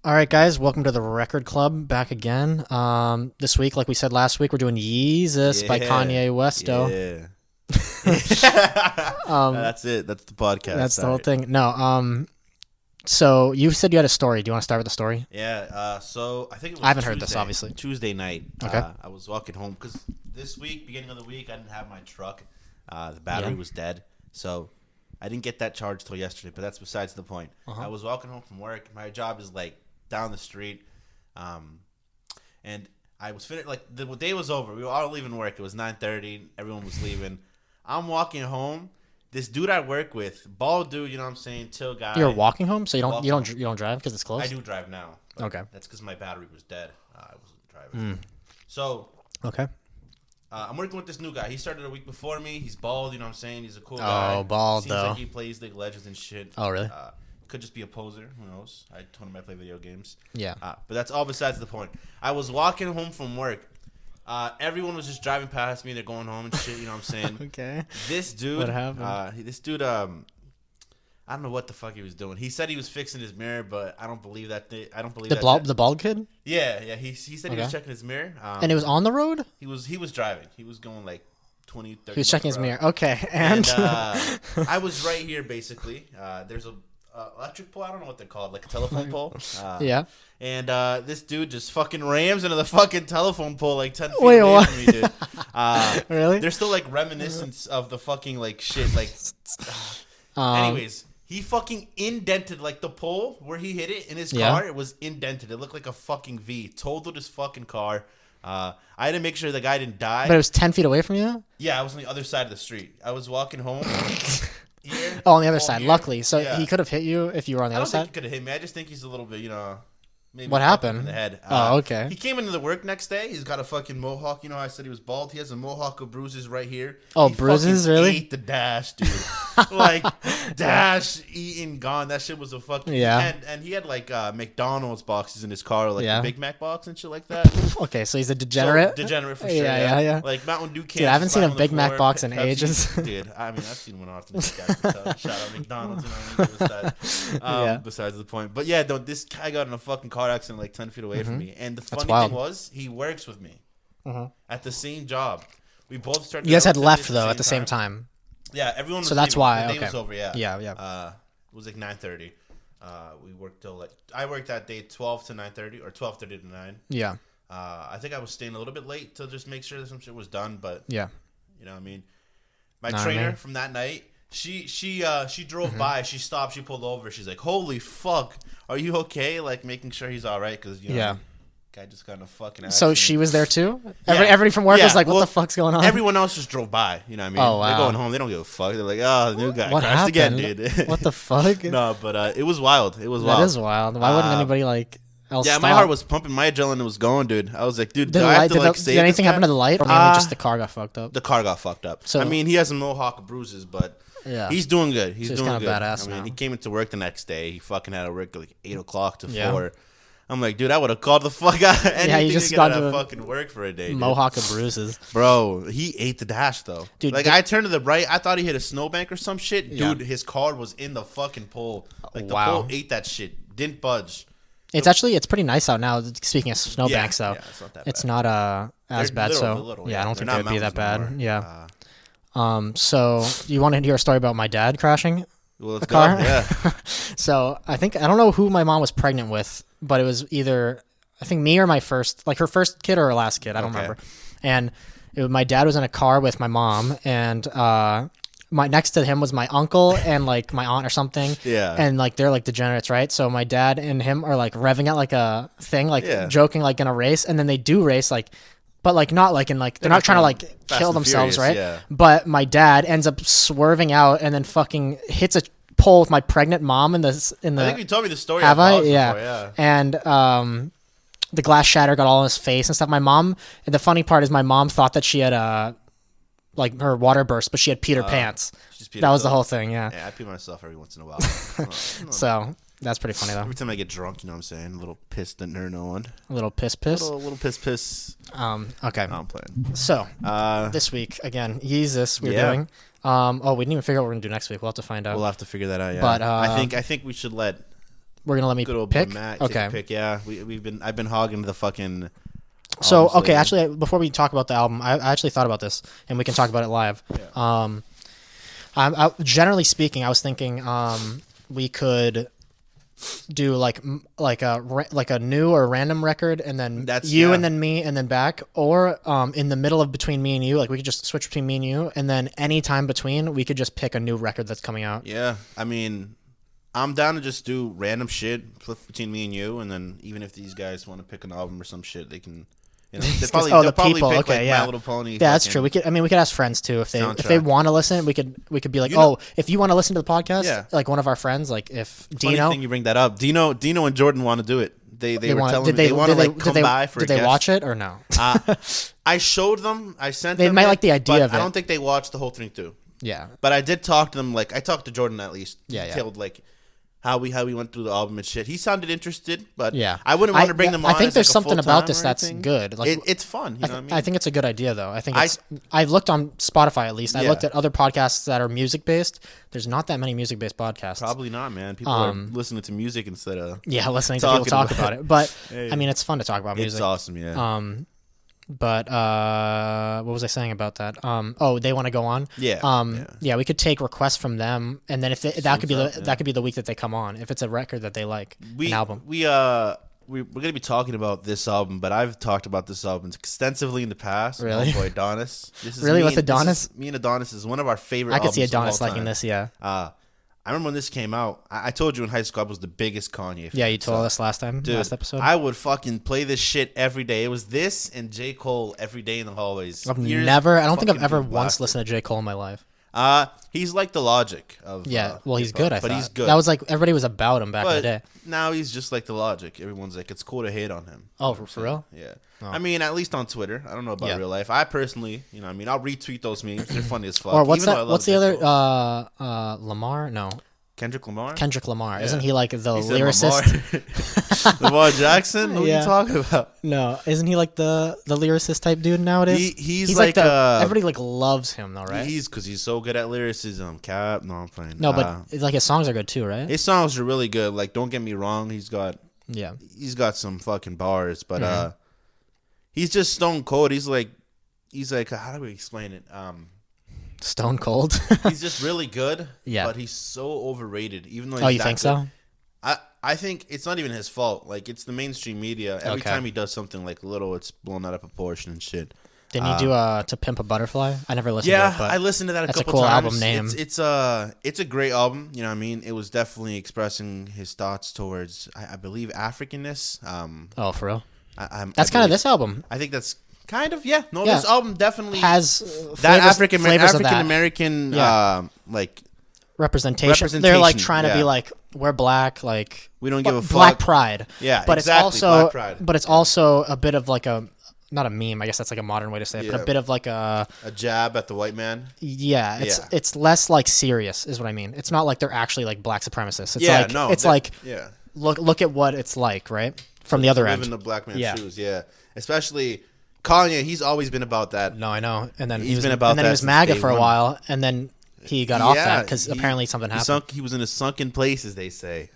All right, guys, welcome to the Record Club back again. This week, like we said last week, we're doing Yeezus by Kanye Westo. Yeah. That's it. That's the podcast. That's the whole thing. No, so you said you had a story. Do you want to start with the story? Yeah. So I think it was I haven't heard this, obviously. Tuesday night. Okay. I was walking home because this week, beginning of the week, I didn't have my truck. The battery was dead, so I didn't get that charged till yesterday. But that's besides the point. I was walking home from work. My job is like down the street, and I was finished. Like the day was over. We were all leaving work. It was 9:30. Everyone was leaving. I'm walking home. This dude I work with, bald dude, you know what I'm saying, chill guy. You're walking home, so you don't drive because it's close. I do drive now. Okay. That's because my battery was dead. I wasn't driving. So Okay. I'm working with this new guy. He started a week before me. He's bald, you know what I'm saying. He's a cool guy. Oh, bald Seems though. like he plays League of Legends and shit. Oh, really? Could just be a poser. Who knows? I told him I play video games. Yeah. But that's all besides the point. I was walking home from work. Everyone was just driving past me. They're going home and shit. You know what I'm saying? Okay. This dude. What happened? I don't know what the fuck he was doing. He said he was fixing his mirror, but I don't believe that. I don't believe The bald kid. Yeah. He said he was checking his mirror. And it was on the road. He was driving. He was going like 20, 30. He was checking his miles mirror. Okay. And I was right here basically. There's a electric pole. I don't know what they're called, like a telephone pole. yeah. And this dude just fucking rams into the fucking telephone pole like 10 feet Wait, away what? from me, dude. Really? There's still like reminiscence of the fucking like shit. Like, anyways, he fucking indented like the pole where he hit it in his car. It was indented. It looked like a fucking V. Totaled his fucking car. I had to make sure the guy didn't die. But it was 10 feet away from you. Yeah, I was on the other side of the street. I was walking home. Here, Oh, on the other side. here. Luckily, so Yeah. he could have hit you if you were on the I other don't think side. he could have hit me. I just think he's a little bit, maybe What fucked happened? in the head. Oh, okay. He came into the work next day. He's got a fucking mohawk. You know how I said he was bald? He has a mohawk of bruises right here. Oh, He bruises, fucking really? ate the dash, dude. Like, dash, eaten, gone. That shit was a fucking... Yeah. And he had, like, McDonald's boxes in his car, like Yeah. the Big Mac box and shit like that. Okay, so he's a degenerate. So, degenerate for sure, Yeah. Like, Mountain Dew cans. Dude, I haven't seen a lying on the Big Mac floor, box in Pepsi. ages. Dude, I mean, I've seen one often. Shout out McDonald's, you know what I mean? Besides the point. But yeah, this guy got in a fucking car accident like 10 feet away from me. And the funny wild. thing was, he works with me at the same job. We both started. You guys had relatively left though at the same time. Yeah, everyone was So that's leaving. why, The day okay. was over, yeah. Yeah. It was like 9:30. We worked till like... I worked that day 12 to 9:30 or 12:30 to 9. Yeah. I think I was staying a little bit late to just make sure that some shit was done, but... Yeah. You know what I mean? My Know what I trainer mean? from that night, she drove by. She stopped. She pulled over. She's like, "Holy fuck, are you okay?" Like making sure he's all right because Yeah. guy just got in a fucking So accident. she was there too. Yeah. Everybody from work Yeah, was like, "What well, the fuck's going on?" Everyone else just drove by. You know what I mean? Oh, wow. They're going home. They don't give a fuck. They're like, "Oh, the new guy What crashed happened? again, dude." What the fuck? No, but it was wild. It was That wild. is wild. Why wouldn't anybody like else? Yeah, stop? my heart was pumping. My adrenaline was going, dude. I was like, dude, Did, do the I have light, to did, like the, save did anything this happen guy? to the light, or mainly just the car got fucked up? The car got fucked up. So- I mean, he has a mohawk of bruises, but Yeah. he's doing good. He's So he's doing kinda good. badass I mean, now. he came into work the next day. He fucking had to work like 8 o'clock to Yeah. 4. I'm like, dude, I would have called the fuck out anything you just to got get out to of a fucking work for a day, dude. Mohawk of bruises. Bro, he ate the dash though. Dude, Like I turned to the right, I thought he hit a snowbank or some shit. Yeah. Dude, his car was in the fucking pole. Like the Wow. pole ate that shit. Didn't budge. It's pretty nice out now. Speaking of snowbanks, though, yeah, it's not that it's bad. not as They're bad. little, So little, yeah, I don't They're think not they'd be that mountains bad. anymore. Yeah. So you want to hear a story about my dad crashing Well, let's a car? go. Yeah. So I don't know who my mom was pregnant with, but it was either I think me or her first kid or her last kid. I don't Okay. remember. And my dad was in a car with my mom, and my next to him was my uncle and like my aunt or something. Yeah. And like they're like degenerates, right? So my dad and him are like revving at like a thing, like Yeah. joking like in a race, and then they do race like. But like not like in like they're not trying to like Fast kill and themselves, Furious, right? yeah. But my dad ends up swerving out and then fucking hits a pole with my pregnant mom in the I think you told me the story. have on I? Vlogs Yeah. before, yeah. And the glass shattered, got all in his face and stuff. My mom. The funny part is my mom thought that she had like her water burst, but she had peed her pants. She's peed That was the herself. whole thing. Yeah. Yeah, I pee myself every once in a while. So that's pretty funny though. Every time I get drunk, you know what I'm saying? A little piss didn't hurt no one. A little piss. Little piss. Okay. No, I'm playing. So Uh, this week again, Yeezus we're Yeah. doing. We didn't even figure out what we're gonna do next week. We'll have to find out. we'll have to figure that out. Yeah. But, I think we should let We're gonna let me Good old pick. Matt, Okay. take a pick. Yeah, I've been hogging the fucking. So albums lately. actually, before we talk about the album, I actually thought about this, and we can talk about it live. Yeah. Generally speaking, I was thinking we could do like a new or random record, and then and then me, and then back, or in the middle of between me and you, like we could just switch between me and you, and then any time between, we could just pick a new record that's coming out. Yeah, I mean, I'm down to just do random shit flip between me and you, and then even if these guys want to pick an album or some shit, they can. You know, they'll probably people. pick Okay, like yeah. My Little Pony. Yeah, that's true. We could ask friends too if they soundtrack. want to listen. We could be like, if you want to listen to the podcast, like one of our friends, like if Dino. Funny thing you bring that up. Dino and Jordan want to do it. They were telling me they want to like come by for. Did they watch it or no? I showed them. I sent. They them might it, like the idea of it. I don't think they watched the whole thing through. Yeah, but I did talk to them. Like I talked to Jordan at least. Yeah. Detailed like how we went through the album and shit. He sounded interested, but yeah, I wouldn't want to bring them on. I think as there's like something about this that's anything. good. Like it's fun. You know what I mean? I think it's a good idea though. I think I've looked on Spotify at least. I looked at other podcasts that are music based. There's not that many music based podcasts. Probably not, man. People are listening to music instead of listening to people talk about it. But I mean, it's fun to talk about music. It's awesome, yeah. But what was I saying about that? They want to go on. Yeah. We could take requests from them, and then if that could be the week that they come on. If it's a record that they like, an album. We're gonna be talking about this album, but I've talked about this album extensively in the past. Really? Oh boy, Adonis. This is really with Adonis. Me and Adonis is one of our favorite. I could see albums Adonis of all liking time. this. Yeah. I remember when this came out. I told you in high school I was the biggest Kanye fan. Yeah, you told us last episode. I would fucking play this shit every day. It was this and J. Cole every day in the hallways. I don't think I've ever once listened to J. Cole in my life. He's like the Logic of. He's good. But he's good. That was like everybody was about him back in the day. Now he's just like the Logic. Everyone's like, it's cool to hate on him. Oh, for real? Yeah. Oh. I mean, at least on Twitter. I don't know about real life. I personally, I'll retweet those memes. They're funny as fuck. Or what's that? What's the other? Lamar? No. Kendrick Lamar? Kendrick Lamar. Yeah. Isn't he like the lyricist? Lamar Jackson? What are you talking about? No. Isn't he like the lyricist type dude nowadays? He's like everybody like loves him though, right? Because he's so good at lyricism. Cap? No, I'm playing. No, but it's like his songs are good too, right? His songs are really good. Like, don't get me wrong. He's got some fucking bars, but he's just stone cold. He's like, how do we explain it? Stone cold. He's just really good. Yeah. But he's so overrated. Even though he's you think so? I think it's not even his fault. Like, it's the mainstream media. Every time he does something like little, it's blown out of proportion and shit. Didn't he do To Pimp a Butterfly? I never listened to it. Yeah, I listened to that a couple cool times. Album name. It's a great album. You know what I mean? It was definitely expressing his thoughts towards, I believe, Africanness. For real? That's kind of this album. I think that's kind of, yeah. No, this album definitely has that African American like representation. They're like trying to be like, we're black, like we don't give a fuck. Black pride. Yeah, but exactly, it's also Black pride. But it's also a bit of like a not a meme. I guess that's like a modern way to say it. But a bit of like a jab at the white man. Yeah, it's less like serious, is what I mean. It's not like they're actually like black supremacists. It's look at what it's like, right? From the other end, live in the black man's shoes. Yeah, especially Kanye. He's always been about that. No, I know. And then he was MAGA for a while, and then he got off that because apparently something happened. He was in a sunken place, as they say.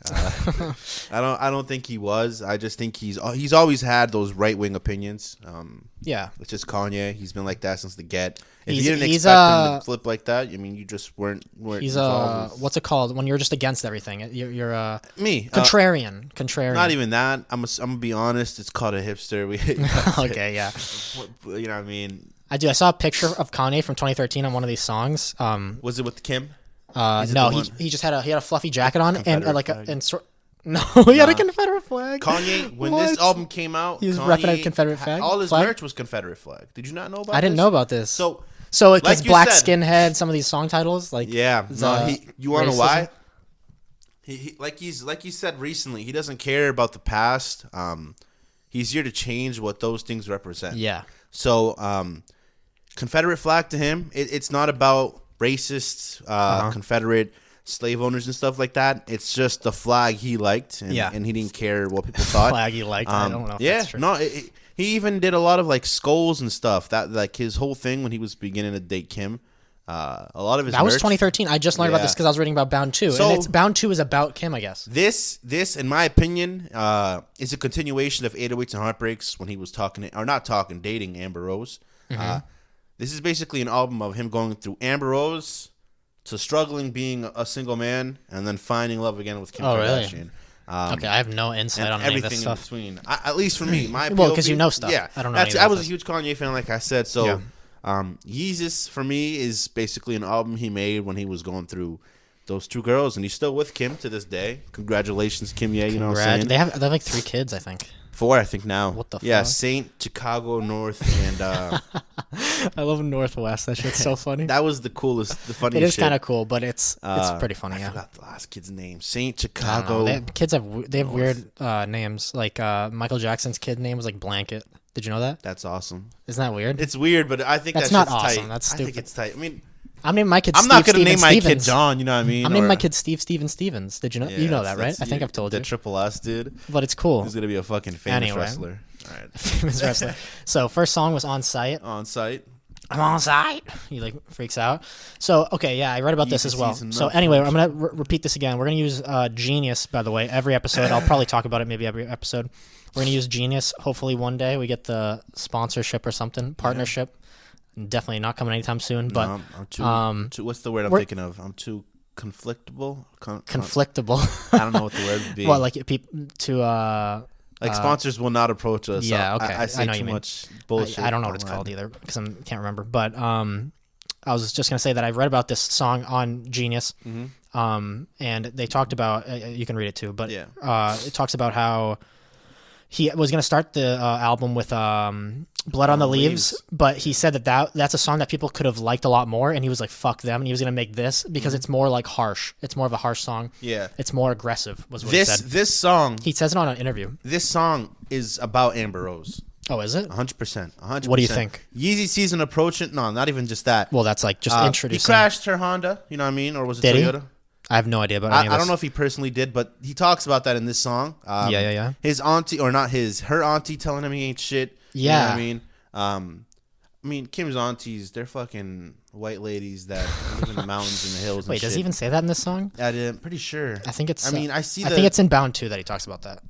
I don't think he was. I just think he's always had those right wing opinions. It's just Kanye. He's been like that since the get. If you didn't expect him to flip like that, I mean, you just weren't. He's what's it called when you're just against everything? You're me contrarian. Not even that. I'm gonna be honest. It's called a hipster. Okay, yeah. You know what I mean? I do. I saw a picture of Kanye from 2013 on one of these songs. Was it with Kim? No, he just had a fluffy jacket on and like no, he had a Confederate flag. Kanye, when this album came out, he was repping a Confederate flag. All his merch was Confederate flag. Did you not know about this? I didn't know about this. So because like Black Skinhead, some of these song titles, like you want to know why? He like you said recently, he doesn't care about the past. He's here to change what those things represent. Yeah. So, Confederate flag to him, it's not about racists, Confederate slave owners and stuff like that. It's just the flag he liked, and he didn't care what people thought. Flag he liked. I don't know. If that's true. No. He even did a lot of like skulls and stuff. That like his whole thing when he was beginning to date Kim, A lot of his that was merch, 2013. I just learned about this because I was reading about Bound 2. So, and Bound 2 is about Kim, I guess. This, in my opinion, is a continuation of 808s and Heartbreaks when he was dating Amber Rose. This is basically an album of him going through Amber Rose to struggling being a single man and then finding love again with Kim Kardashian. Really? Okay, I have no insight on any of this stuff. In between. At least for me, my well, because you know stuff. Yeah, I don't know. I was a huge Kanye fan, like I said. So, Yeezus for me is basically an album he made when he was going through those two girls, and he's still with Kim to this day. Congratulations, Kim. Yeah, you know what I'm saying. They have like 3 kids, I think. 4, I think now. What the fuck? Yeah, Saint, Chicago, North, and I love Northwest. That shit's so funny. That was the coolest, the funniest. It is kind of cool, but it's pretty funny. I forgot the last kid's name. Saint, Chicago. Kids have weird names. Like Michael Jackson's kid name was like Blanket. Did you know that? That's awesome. Isn't that weird? It's weird, but I think that's not awesome. Tight. That's stupid. I think it's tight. I mean, I'm naming my kid. I'm not gonna name my kid John. You know what I mean? I'm naming my kid Steven Stevens. Did you know? Yeah, you know that, right? I think I've told you. The Triple S dude. But it's cool. He's gonna be a fucking famous wrestler. All right. Famous wrestler. So first song was On Site. On Site. I'm on site. He like freaks out. So okay, yeah, I read about this as well. So anyway, I'm gonna repeat this again. We're gonna use Genius, by the way, every episode. I'll probably talk about it maybe every episode. We're gonna use Genius. Hopefully one day we get the sponsorship or something, partnership. Yeah. Definitely not coming anytime soon. But no, I'm too. What's the word I'm thinking of? I'm too conflictable. Conflictable. I don't know what the word would be. Well, like people to. Like sponsors will not approach us. Yeah, okay. I say too much bullshit. I don't know what it's called either because I can't remember. But I was just gonna say that I read about this song on Genius, and they talked about. You can read it too, but it talks about how he was gonna start the album with Blood on the Leaves, but he said that's a song that people could have liked a lot more, and he was like, fuck them, and he was going to make this because it's more like harsh. It's more of a harsh song. Yeah. It's more aggressive, was what he said. This song... He says it on an interview. This song is about Amber Rose. Oh, is it? 100%. 100%. What do you think? Yeezy season approaching... No, not even just that. Well, that's like just introducing... He crashed her Honda, you know what I mean? Or was it Toyota? I have no idea about any of this. I don't know if he personally did, but he talks about that in this song. Yeah. His auntie, or not her auntie telling him he ain't shit. Yeah. You know what I mean? Kim's aunties, they're fucking white ladies that live in the mountains and the hills. Wait, does he even say that in this song? I'm pretty sure. I think it's. I think it's in Bound 2 that he talks about that.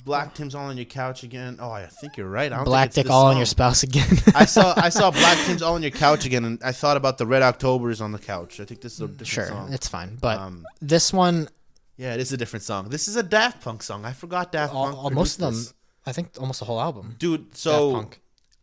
Black Tim's all on your couch again. Oh, I think you're right. I don't Black think Dick all on your spouse again. I saw Black Tim's all on your couch again, and I thought about the Red Octobers on the couch. I think this is a different song. Sure, it's fine. But this one... Yeah, it is a different song. This is a Daft Punk song. I forgot Daft Punk. Most of them, I think almost the whole album. Dude, so... Daft Punk.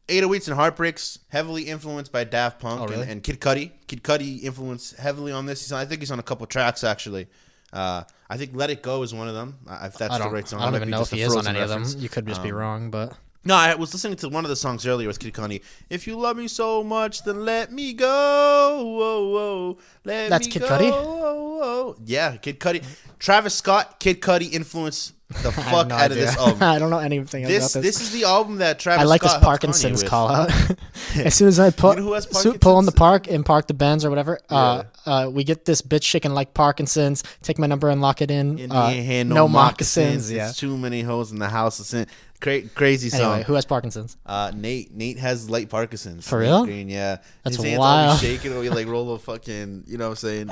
808s and Heartbreaks, heavily influenced by Daft Punk and Kid Cudi. Kid Cudi influenced heavily on this. I think he's on a couple tracks, actually. I think Let It Go is one of them, if that's the right song. I don't even know if he is on any of them. You could just be wrong, but... No, I was listening to one of the songs earlier with Kid Cudi. If you love me so much, then let me go. Whoa, whoa. That's Kid Cudi? Yeah, Kid Cudi. Travis Scott, Kid Cudi influenced the fuck out of this album. I don't know anything about this. This is the album that Travis Scott I like this Parkinson's call out. As soon as I pull in the park and park the Benz or whatever, we get this bitch shaking like Parkinson's. Take my number and lock it in. No moccasins. Yeah. There's too many hoes in the house. Crazy song. Anyway, who has Parkinson's? Nate has light Parkinson's. For real? Green, yeah. That's his hands wild. always shaking or he like roll a fucking, you know what I'm saying?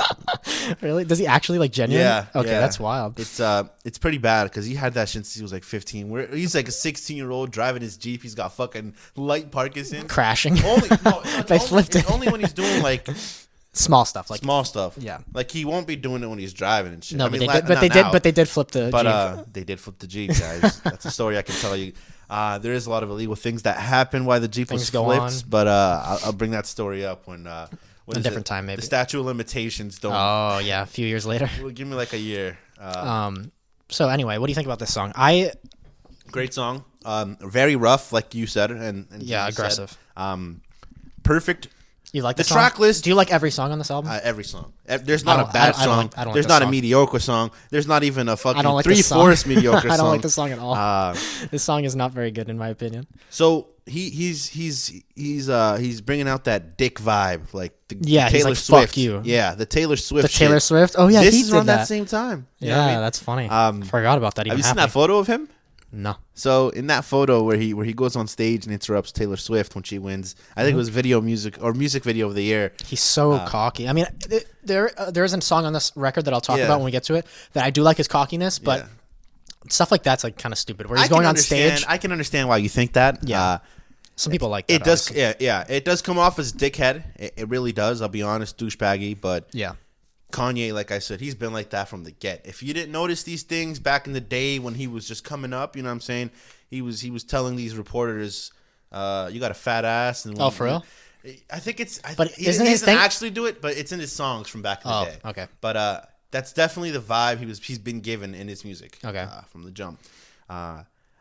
Really? Does he actually like genuine? Yeah. Okay, that's wild. It's pretty bad because he had that since he was like 15. Where he's like a 16-year-old driving his Jeep. He's got fucking light Parkinson's. Crashing. They flipped it. Only when he's doing like small stuff. Yeah. Like he won't be doing it when he's driving and shit. No, but they did flip the Jeep. They did flip the Jeep, guys. That's a story I can tell you. There is a lot of illegal things that happen while the Jeep was flipped, but I'll bring that story up when a different time, maybe. The statute of limitations don't. Oh yeah, a few years later. Give me like a year. So anyway, what do you think about this song? Great song. Very rough, like you said, and yeah, aggressive. Perfect. You like the track list? Do you like every song on this album? Every song. There's not a bad song. There's not a mediocre song. There's not even a fucking 3/4 mediocre song. I don't like this song at all. This song is not very good in my opinion. So he's bringing out that dick vibe, like Taylor he's like, Swift. Fuck you. Yeah, the Taylor Swift. The Taylor Swift. Oh yeah, this is around that same time. Yeah, that's funny. Forgot about that. Have you seen that photo of him? No. So in that photo where he goes on stage and interrupts Taylor Swift when she wins, I think it was music video of the year. He's so cocky. I mean, there is a song on this record that I'll talk about when we get to it that I do like his cockiness, but stuff like that's like kind of stupid. Where he's going on stage. I can understand why you think that. Yeah. Some people like that. It does. Yeah. It does come off as dickhead. It really does. I'll be honest, douchebaggy. But yeah. Kanye, like I said, he's been like that from the get. If you didn't notice these things back in the day when he was just coming up, you know what I'm saying? He was telling these reporters, "You got a fat ass." And for real? I think it's. But he isn't his thing actually do it? But it's in his songs from back in the day. Okay. But that's definitely the vibe he's been given in his music. Okay. From the jump.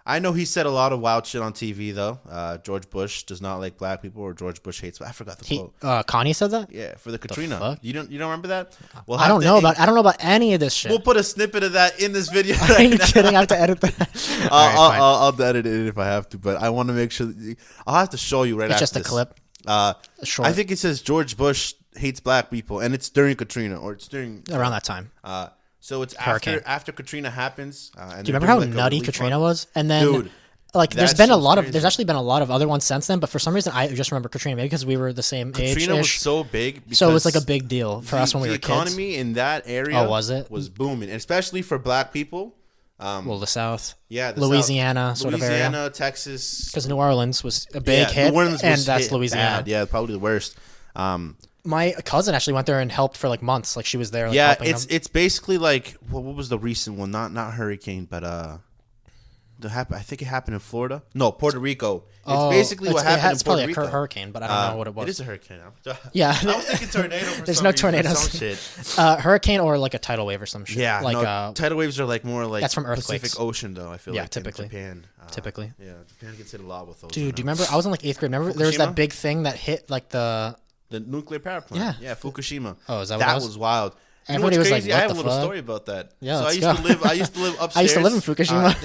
I know he said a lot of wild shit on TV though. George Bush does not like black people, or George Bush hates. I forgot the quote. Kanye said that. Yeah, for the Katrina. You don't remember that? Well, I don't know about any of this shit. We'll put a snippet of that in this video. Are you kidding? I have to edit that. I'll edit it if I have to, but I want to make sure. I'll have to show you right after this. It's just a clip. Short. I think it says George Bush hates black people, and it's during Katrina, or it's during around that time. So it's Hurricane. after Katrina happens. And do you remember how nutty Katrina was? And then. Dude, like there's actually been a lot of other ones since then, but for some reason I just remember Katrina, maybe because we were the same age. Katrina was so big, so it was like a big deal for us when we were kids. The economy in that area was booming, especially for black people. The South, the Louisiana, South, sort of area, Louisiana, Texas, because New Orleans was a big hit, and that's Louisiana. Bad. Yeah, probably the worst. My cousin actually went there and helped for like months. Like she was there. Like, helping them. It's basically like what was the recent one? Not hurricane, but I think it happened in Florida. No, Puerto Rico. It's basically what happened in Puerto Rico. It's probably a hurricane, but I don't know what it was. It is a hurricane. Yeah. I was thinking tornado for There's some no reason, tornadoes. some shit. Hurricane or like a tidal wave or some shit. Yeah, like tidal waves are like more like that's from earthquakes. Pacific Ocean, though, I feel like. Typically. In Japan. Typically. Yeah, Japan gets hit a lot with those. Dude, do you remember? I was in like 8th grade. Remember there was that big thing that hit like the nuclear power plant. Yeah, Fukushima. Oh, is that what that was wild. Everybody was like, I have a little story about that. Yeah, so I used to live upstairs. I used to live in Fukushima.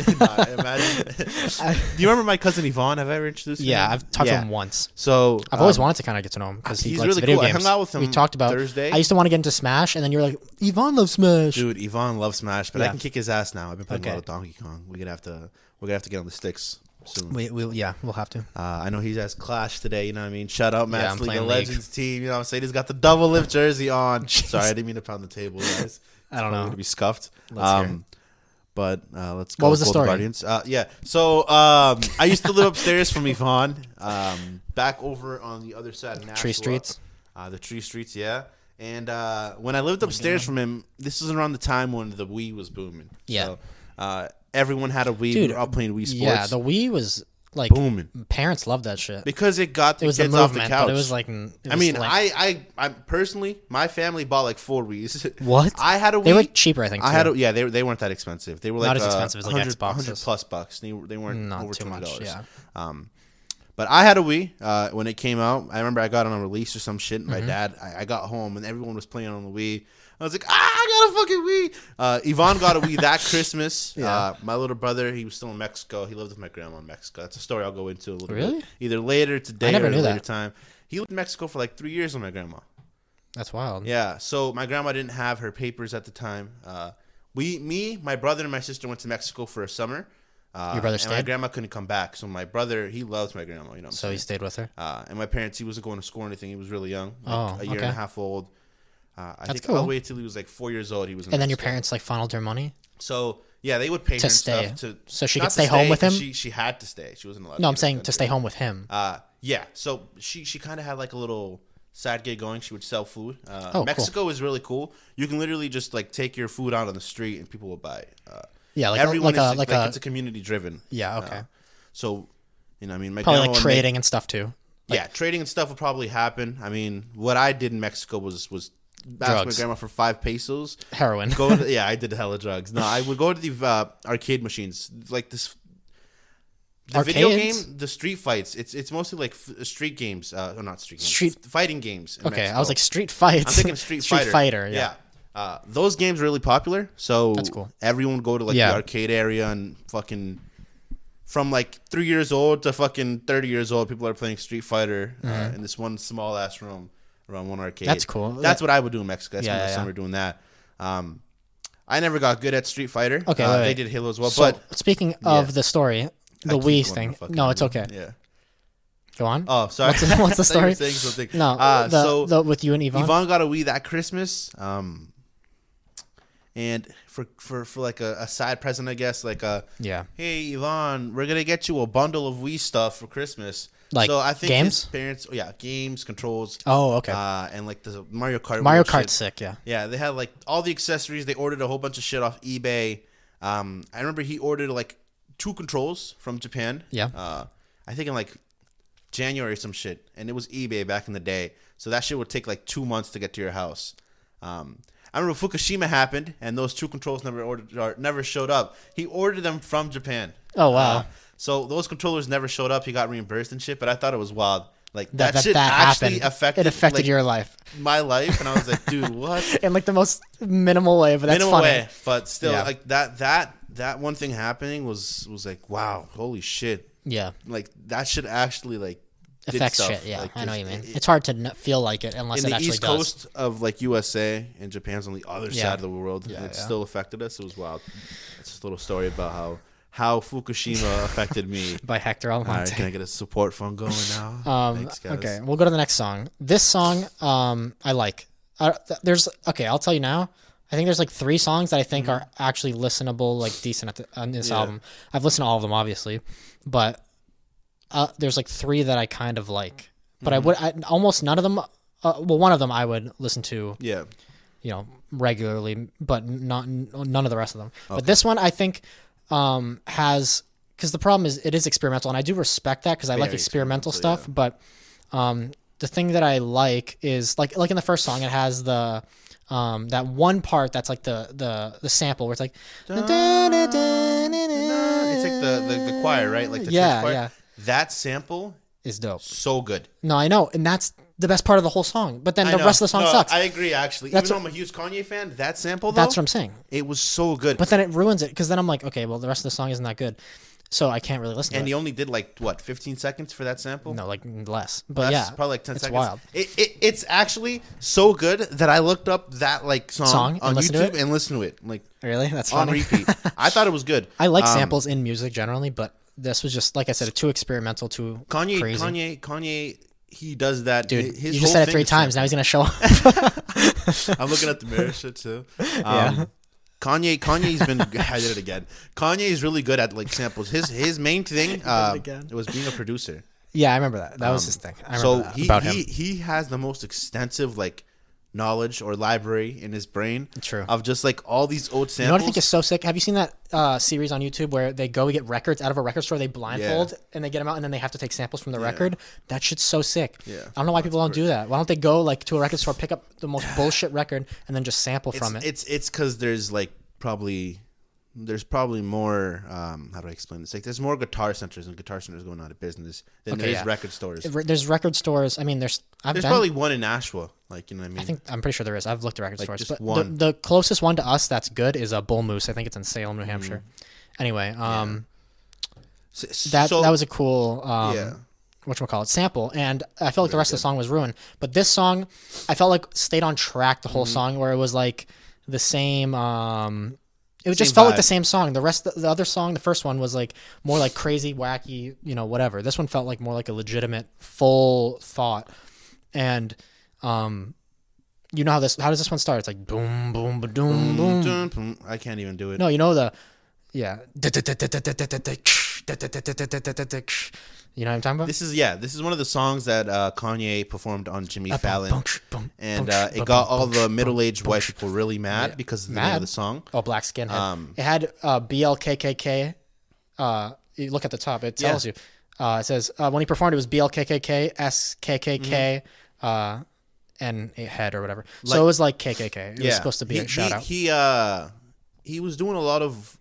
Do you remember my cousin Yvonne? Have I ever introduced him? Yeah, I've talked to him once. So I've always wanted to kind of get to know him because he likes really video cool. games. I hung out with him. We talked about Thursday. I used to want to get into Smash, and then you were like, Yvonne loves Smash. Dude, Yvonne loves Smash, but I can kick his ass now. I've been playing a lot of Donkey Kong. We're gonna have to get on the sticks soon. We'll have to. I know he has Clash today. You know what I mean? Shout out Matt's League of Legends team. You know what I'm saying? He's got the double lift jersey on. Sorry, I didn't mean to pound the table, guys. I don't know. Going to be scuffed. But let's go. What was the story? Guardians. So I used to live upstairs from Yvonne, back over on the other side of Nashua. Tree Streets. The Tree Streets, yeah. And when I lived upstairs from him, this was around the time when the Wii was booming. Yeah. So everyone had a Wii. Dude, we were all playing Wii Sports. Yeah, the Wii was like booming. Parents loved that shit because it got the kids off the couch. But it was like, I personally, my family bought like 4 Wiis. What? I had a Wii. They were cheaper, I think. Too. They weren't that expensive. They were like not as expensive as like Xboxes. $100+. They weren't not over too $20. Much, yeah. But I had a Wii when it came out. I remember I got it on a release or some shit. And my dad, I got home and everyone was playing on the Wii. I was like, I got a fucking Wii. Yvonne got a Wii that Christmas. Yeah. My little brother, he was still in Mexico. He lived with my grandma in Mexico. That's a story I'll go into a little bit. Either later today or a later time. He lived in Mexico for like 3 years with my grandma. That's wild. Yeah. So my grandma didn't have her papers at the time. My brother, and my sister went to Mexico for a summer. Your brother stayed? And my grandma couldn't come back. So my brother, he loves my grandma. You know what I'm saying? He stayed with her? And my parents, he wasn't going to school or anything. He was really young. A year and a half old. I think all the way until he was like 4 years old. He was. And then your parents like funneled her money. So yeah, they would pay her to stay. Stuff so she could stay home with him. She had to stay. She wasn't allowed. No, I'm saying to stay home with him. Yeah. So she kind of had like a little side gig going. She would sell food. Mexico cool. is really cool. You can literally just like take your food out on the street and people will buy it. Yeah, it's a community driven. Yeah. Okay. So, you know, I mean, my probably like trading and stuff too. Yeah, trading and stuff would probably happen. I mean, what I did in Mexico was ask my grandma for 5 pesos. Heroin. I did hella drugs. No, I would go to the arcade machines, like this. The Arcades? Video game, the street fights. It's mostly like street games. Not street games. Fighting games. Okay, Mexico. I was like street fights. I'm thinking Street Fighter. Yeah. Those games are really popular. So that's cool. Everyone would go to like the arcade area and fucking. From like 3 years old to fucking 30 years old, people are playing Street Fighter in this one small ass room around one arcade. That's cool. That's what I would do in Mexico. I spent the summer doing that. I never got good at Street Fighter. Okay, they did Halo as well. So, but speaking of the story, the Wii thing. No, it's okay. Yeah. Go on. Oh, sorry. What's the story? No, so with you and Yvonne. Yvonne got a Wii that Christmas. And for like a side present, I guess, like hey Yvonne, we're gonna get you a bundle of Wii stuff for Christmas. Like so I think games? His parents, games, controls. Oh, okay. And like the Mario Kart. Mario Kart's sick, yeah. Yeah, they had like all the accessories. They ordered a whole bunch of shit off eBay. I remember he ordered like 2 controls from Japan. Yeah. I think in like January or some shit, and it was eBay back in the day. So that shit would take like 2 months to get to your house. I remember Fukushima happened, and those 2 controls never showed up. He ordered them from Japan. Oh wow! So those controllers never showed up. He got reimbursed and shit. But I thought it was wild. Like that shit actually affected. It affected like, your life. My life, and I was like, dude, what? In like the most minimal way, but that's funny. Way, but still, like that one thing happening was like, wow, holy shit. Yeah. Like that should actually like. Affects shit, yeah. Like, I know what you mean. It's hard to feel like it unless it actually does. In the East Coast of like USA, and Japan's on the other side of the world. Yeah, it still affected us. It was wild. It's just a little story about how Fukushima affected me. By Hector Almonte. All right, can I get a support fund going now? Thanks, guys. Okay, we'll go to the next song. This song, I like. I'll tell you now. I think there's like 3 songs that I think are actually listenable, like decent on this album. I've listened to all of them, obviously, but there's like 3 that I kind of like. But I almost none of them. One of them I would listen to. Yeah. Regularly, but none of the rest of them. Okay. But this one I think has, because the problem is it is experimental, and I do respect that because I like experimental stuff. Yeah. But the thing that I like is like in the first song, it has the that one part that's like the sample where it's like it's like the choir, right? Like the church choir. Yeah. That sample is dope. So good. No, I know, and that's the best part of the whole song. But then the rest of the song sucks. I agree, actually. Even though I'm a huge Kanye fan, that sample, though, that's what I'm saying. It was so good. But then it ruins it, because then I'm like, okay, well, the rest of the song isn't that good. So I can't really listen to it. And he only did like, 15 seconds for that sample? No, like less. But yeah. Probably like 10 seconds. It's wild. It's actually so good that I looked up that like song on YouTube and listened to it. Like, really? That's funny. On repeat. I thought it was good. I like samples in music generally, but this was just, like I said, too experimental, too crazy. Kanye, he does that. Dude, you just said it 3 times. Now he's going to show up. I'm looking at the mirror shit, too. Kanye's been. I did it again. Kanye is really good at like samples. His main thing was being a producer. Yeah, I remember that. That was his thing. I remember about him. He has the most extensive like knowledge or library in his brain. True. Of just like all these old samples. You know what I think is so sick? Have you seen that series on YouTube where they go get records out of a record store, they blindfold and they get them out, and then they have to take samples from the record? That shit's so sick. Yeah. I don't know why people don't do that. Why don't they go like to a record store, pick up the most bullshit record, and then just sample from it? It's because there's like probably more how do I explain this? Like there's more guitar centers going out of business than there's record stores. There's record stores. I mean, there's probably one in Nashville. Like, you know what I mean? I'm pretty sure there is. I've looked at record stores, just but one. The closest one to us that's good is a Bull Moose. I think it's in Salem, New Hampshire. Anyway, that was a cool whatchamacallit sample, and I felt like the rest of the song was ruined. But this song, I felt like stayed on track the whole song, where it was like the same. It just felt like the same song. The other song, the first one was like more like crazy, wacky, whatever. This one felt like more like a legitimate, full thought. And, you know how does this one start? It's like boom, boom, boom, boom, boom. I can't even do it. No, you know You know what I'm talking about? This is one of the songs that Kanye performed on Jimmy Fallon, and it got all the middle-aged white people really mad because of the name of the song. Oh, Black Skinhead. It had BLKKK. You look at the top; it tells you. It says when he performed, it was BLKKK, SKKK, and a head or whatever. So it was like KKK. It was supposed to be a shout out. He was doing a lot of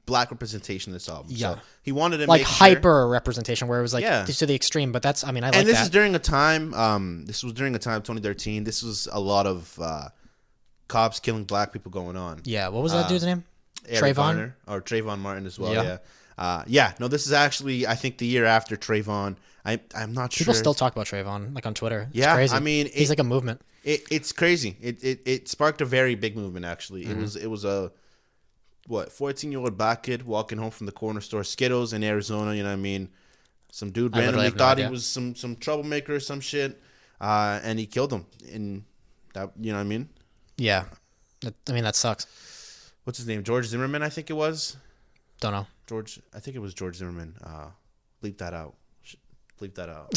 black representation in this album. Yeah. So he wanted to like make hyper representation where it was like to the extreme, but that's, I like that. And this is during a time, 2013. This was a lot of cops killing black people going on. Yeah. What was that dude's name? Trayvon Martin as well. This is actually, I think, the year after Trayvon. I'm not sure. People still talk about Trayvon, like on Twitter. It's yeah, crazy. I mean, he's like a movement. It's crazy. It sparked a very big movement. Actually, it was a 14-year-old black kid walking home from the corner store Skittles in Arizona. You know what I mean? Some dude randomly thought he was some troublemaker or some shit, and he killed him. And that, you know what I mean? Yeah, I mean that sucks. What's his name? George Zimmerman, I think it was. Don't know. I think it was George Zimmerman. Bleep that out. Bleep that out.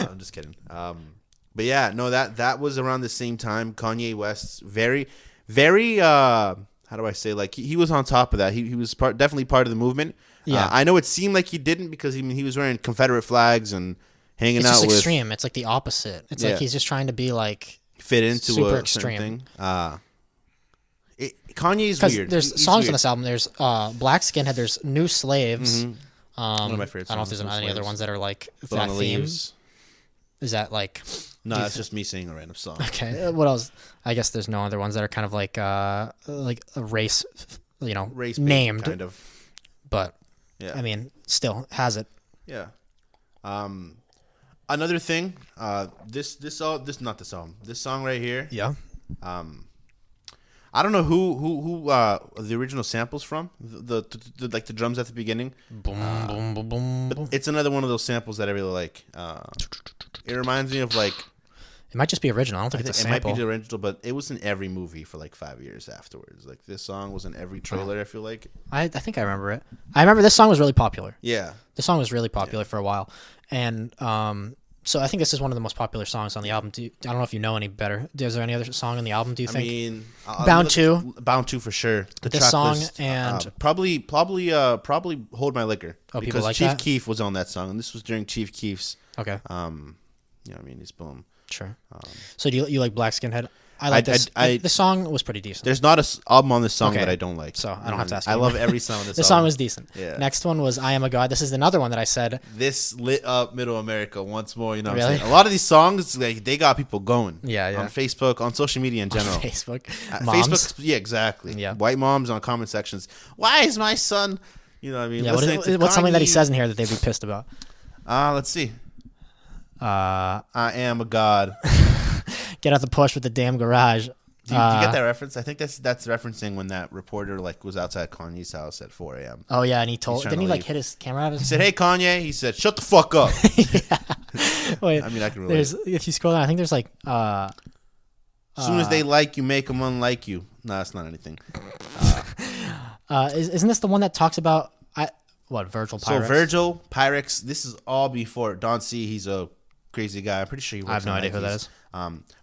I'm just kidding. But yeah, no, that was around the same time. Kanye West, very, very. How do I say? Like he was on top of that. He was definitely part of the movement. Yeah, I know it seemed like he didn't because he was wearing Confederate flags and hanging it's out just with. extreme. It's like the opposite. It's like he's just trying to be like fit into super a extreme thing. Kanye's weird. There's He's songs weird. on this album. There's Black Skinhead. There's New Slaves. One of my favorite songs. I don't know if there's any other ones that are like Blown that the theme. Leaves. Is that like? No, that's just me singing a random song. Okay. What else? I guess there's no other ones that are kind of like a race, Race named kind of. But Yeah. I mean, still has it. Yeah. Another thing. This song right here. Yeah. I don't know who the original sample's from. The like the drums at the beginning. Boom, boom, boom, boom. But it's another one of those samples that I really like. It reminds me of like. It might just be original. I don't think it's a sample. It might be the original, but it was in every movie for like 5 years afterwards. Like this song was in every trailer. I feel like. I think I remember it. I remember this song was really popular. Yeah. This song was really popular for a while, and so I think this is one of the most popular songs on the album. I don't know if you know any better. Is there any other song on the album? Do you think? I mean, Bound 2. Bound 2 for sure. This song and probably Hold My Liquor because like Chief that? Keef was on that song, and this was during Chief Keef's. Okay. I mean, he's boom. Sure. So do you like Black Skinhead? I like this. The song was pretty decent. There's not a album on this song that I don't like. So I don't have to ask. I love every song on this. This song was decent. Yeah. Next one was I Am a God. This is another one that I said. This lit up Middle America once more. You know what Really? I'm saying? A lot of these songs, like they got people going. Yeah. On Facebook, on social media in general. On Facebook. Moms. Facebook, yeah, exactly. Yeah. White moms on comment sections. Why is my son? You know what I mean? Yeah. What's something that he says in here that they'd be pissed about? Let's see. I am a god. Get out the push with the damn garage. Do you get that reference? I think that's referencing when that reporter like was outside Kanye's house at 4 a.m. Oh yeah, and didn't he like hit his camera out of his He said, "Hey Kanye," he said, "Shut the fuck up." Yeah. Wait, I mean, I can relate. If you scroll down, I think there's like as soon as they like you, make them unlike you. No, that's not anything. Isn't this the one that talks about Virgil Pyrex? So Virgil Pyrex. This is all before Don C. He's a crazy guy. I'm pretty sure he works. I have no idea who that is.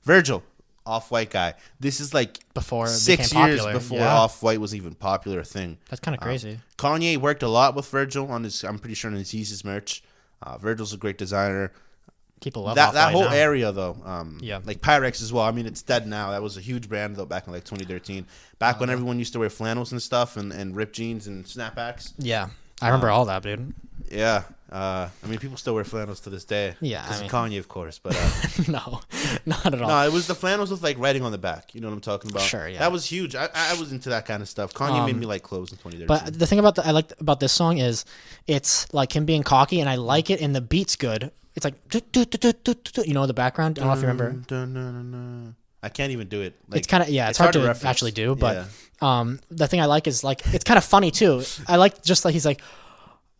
Virgil, Off-White guy. This is like before 6 years before Off-White was even popular thing. That's kind of crazy. Kanye worked a lot with Virgil on his. I'm pretty sure on his Yeezus merch. Virgil's a great designer. People love that whole now. area though. Yeah, like Pyrex as well. I mean, it's dead now. That was a huge brand though back in like 2013. Back when everyone used to wear flannels and stuff and ripped jeans and snapbacks. Yeah, I remember all that, dude. Yeah. I mean, people still wear flannels to this day. Yeah, because of Kanye, of course. But no, not at all. No, it was the flannels with like writing on the back. You know what I'm talking about? Sure, yeah. That was huge. I was into that kind of stuff. Kanye made me like clothes in 2013. But the thing I liked about this song is it's like him being cocky, and I like it, and the beat's good. It's like, you know, the background. I don't know if you remember. I can't even do it. Like, it's kind of it's hard to actually do. But the thing I like is like it's kind of funny too. I like just like he's like,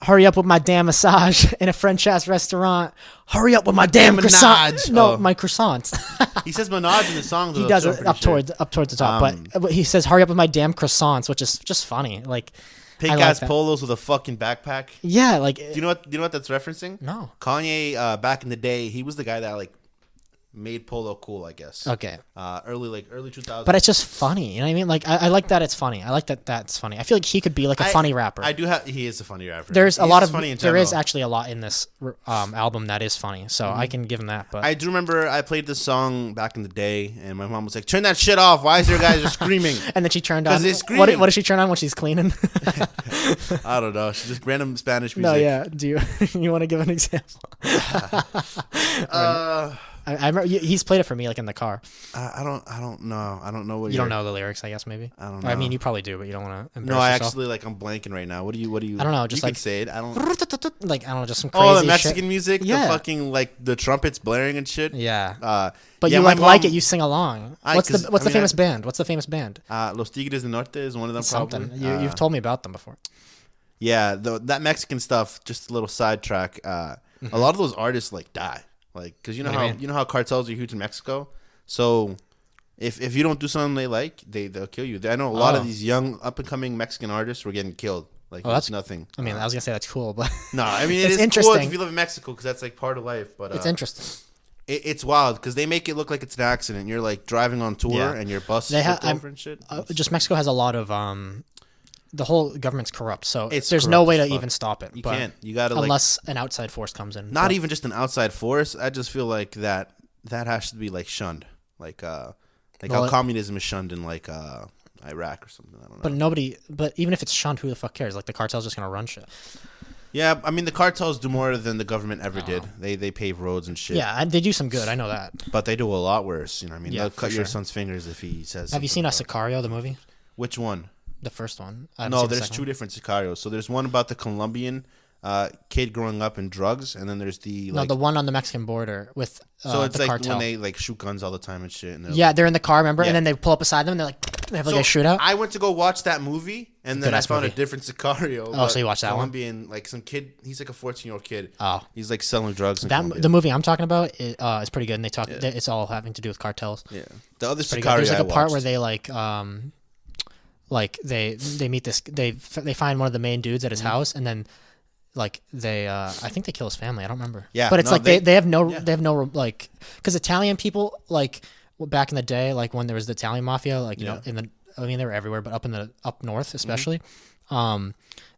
hurry up with my damn massage in a French ass restaurant. Hurry up with my damn croissant. No, my croissants. He says menage in the song. He does it up towards the top, but he says hurry up with my damn croissants, which is just funny. Like pink ass polos with a fucking backpack. Yeah, like do you know what that's referencing? No. Kanye back in the day, he was the guy that like made polo cool, I guess. Okay. Early 2000s. But it's just funny. You know what I mean? Like I like that it's funny. I like that's funny. I feel like he could be like a funny rapper. He is a funny rapper. There's a lot of there is actually a lot in this album that is funny. So I can give him that. But I do remember I played this song back in the day, and my mom was like, "Turn that shit off! Why is there guys are screaming?" And then she turned on. What does she turn on when she's cleaning? I don't know. She just random Spanish music. No, yeah. Do you want to give an example? I remember he's played it for me like in the car. I don't know. I don't know what you don't know the lyrics. I guess maybe. I don't know. I mean, you probably do, but you don't want to. No, I actually I'm blanking right now. What do you? I don't know. Just you like can say it. I don't. Like I don't know, just some crazy. Oh, the Mexican shit. music. Yeah. The fucking like the trumpets blaring and shit. Yeah. But you like it. You sing along. What's the famous band? What's the famous band? Los Tigres del Norte is one of them. Something. Probably. You've told me about them before. Yeah, that Mexican stuff. Just a little sidetrack. A lot of those artists like die, like because you know how cartels are huge in Mexico. So if you don't do something they like, they'll kill you. I know a lot of these young up and coming Mexican artists were getting killed. Like that's nothing. I mean, I was gonna say that's cool, but no, I mean it's interesting cool if you live in Mexico because that's like part of life. But it's interesting. It's wild because they make it look like it's an accident. You're like driving on tour and your bus is over and shit. Just Mexico has a lot of the whole government's corrupt, so there's no way to even stop it. You can't. You gotta unless an outside force comes in. Not even just an outside force. I just feel like that has to be like shunned, like how communism is shunned in like Iraq or something. I don't know. But even if it's shunned, who the fuck cares? Like the cartel's just gonna run shit. Yeah, I mean the cartels do more than the government ever did. They pave roads and shit. Yeah, they do some good. I know that. But they do a lot worse. You know what I mean? They'll cut your son's fingers if he says. Have you seen Sicario, the movie? Which one? The first one. No, there's two different Sicarios. So there's one about the Colombian kid growing up in drugs, and then there's the one on the Mexican border with so it's the like cartel. When they like shoot guns all the time and shit. And they're in the car, remember? Yeah. And then they pull up beside them, and they have like a shootout. I went to go watch that movie, and then I found a different Sicario. Oh, so you watched that Colombian, like some kid. He's like a 14-year-old kid. Oh, he's like selling drugs. The movie I'm talking about is pretty good, and they talk. Yeah. It's all having to do with cartels. Yeah, the other Sicario. There's like a part where they like they meet this. They find one of the main dudes at his house, and then like they I think they kill his family. I don't remember. Yeah, but it's they have no like because Italian people like back in the day, like when there was the Italian mafia, like you know they were everywhere, but up north especially.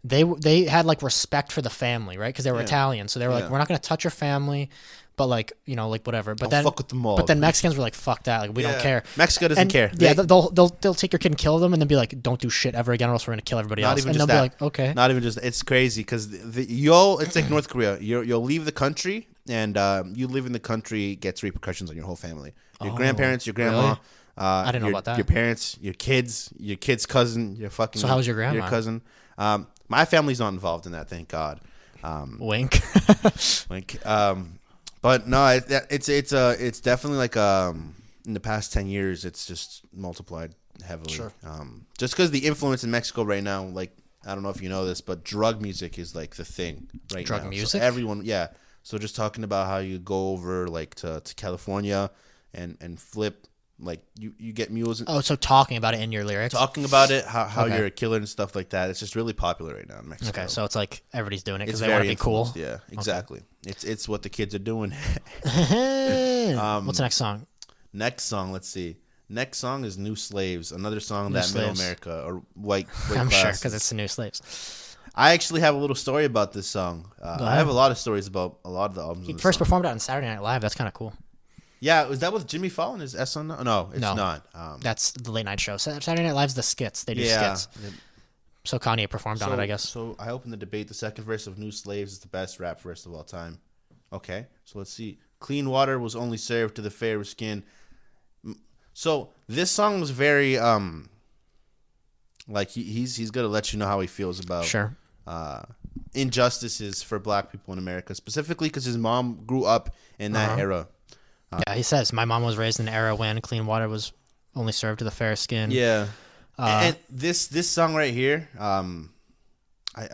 They had like respect for the family, right? Because they were Italian, so they were like, we're not gonna touch your family. But like like whatever. But then fuck with them all. But then Mexicans were like, fuck that. Like we don't care. Mexico doesn't care. Yeah, they'll take your kid and kill them, and then be like, don't do shit ever again, or else we're gonna kill everybody else. And they'll be like, okay. Not even just. It's crazy because it's like North Korea. You'll leave the country, and you live in the country gets repercussions on your whole family. Your grandparents, your grandma. Really? I didn't know about that. Your parents, your kid's cousin, your fucking. So how was your grandma? Your cousin. My family's not involved in that, thank God. Wink. Wink. But no, it's definitely like in the past 10 years, it's just multiplied heavily. Sure. Just because the influence in Mexico right now, like I don't know if you know this, but drug music is like the thing right now. Drug music. So everyone, yeah. So just talking about how you go over like to California and flip. Like you get mules. So talking about it in your lyrics. Talking about it, how you're a killer and stuff like that. It's just really popular right now in Mexico. Okay, so it's like everybody's doing it because they want to be cool. Yeah, exactly. Okay. It's what the kids are doing. What's the next song? Next song, let's see. Next song is "New Slaves," another song that Middle America or white I'm class. sure because it's the New Slaves. I actually have a little story about this song. I have a lot of stories about a lot of the albums. He first performed it on Saturday Night Live. That's kind of cool. Yeah, was that with Jimmy Fallon? Is S on? No, it's not. That's the late night show. Saturday Night Live's the skits. They do skits. So Kanye performed on it, I guess. So I opened the debate. The second verse of New Slaves is the best rap verse of all time. Okay, so let's see. Clean water was only served to the fair skin. So this song was very like he's gonna let you know how he feels about injustices for black people in America, specifically because his mom grew up in that era. Yeah, he says, my mom was raised in an era when clean water was only served to the fair skin. Yeah. And this song right here, I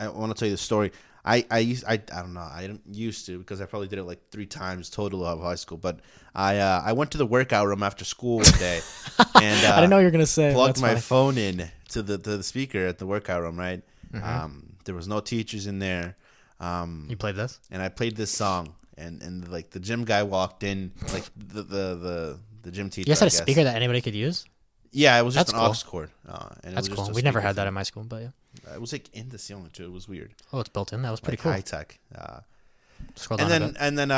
want to tell you the story. I don't know. I didn't used to because I probably did it like 3 times total of high school. But I went to the workout room after school one day. And I didn't know what you were going to say. Plugged my phone in to the speaker at the workout room, right? Mm-hmm. There was no teachers in there. You played this? And I played this song. And like the gym guy walked in, like the gym teacher. You guys had a speaker that anybody could use? Yeah, it was just an aux cord. And that's cool. We never had that in my school, but yeah. It was like in the ceiling too. It was weird. Oh, it's built in. That was pretty cool. High tech. Scroll down and then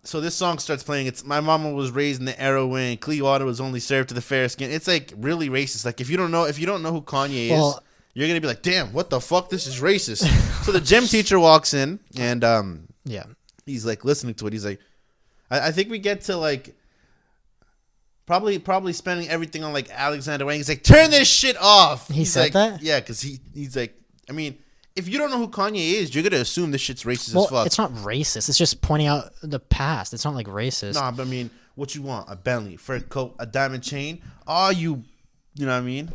so this song starts playing. It's my mama was raised in the era when clean water was only served to the fair skin. It's like really racist. Like if you don't know who Kanye is, you're gonna be like, damn, what the fuck? This is racist. So the gym teacher walks in and yeah. He's like listening to it. He's like, I think we get to like Probably spending everything on like Alexander Wang. He's like, turn this shit off. He said like, that? Yeah, because he's like, I mean, if you don't know who Kanye is, you're gonna assume this shit's racist Well, as fuck. it's not racist. It's just pointing out the past. It's not like racist. Nah, but I mean, what you want? A Bentley, fur coat, a diamond chain? All you know what I mean?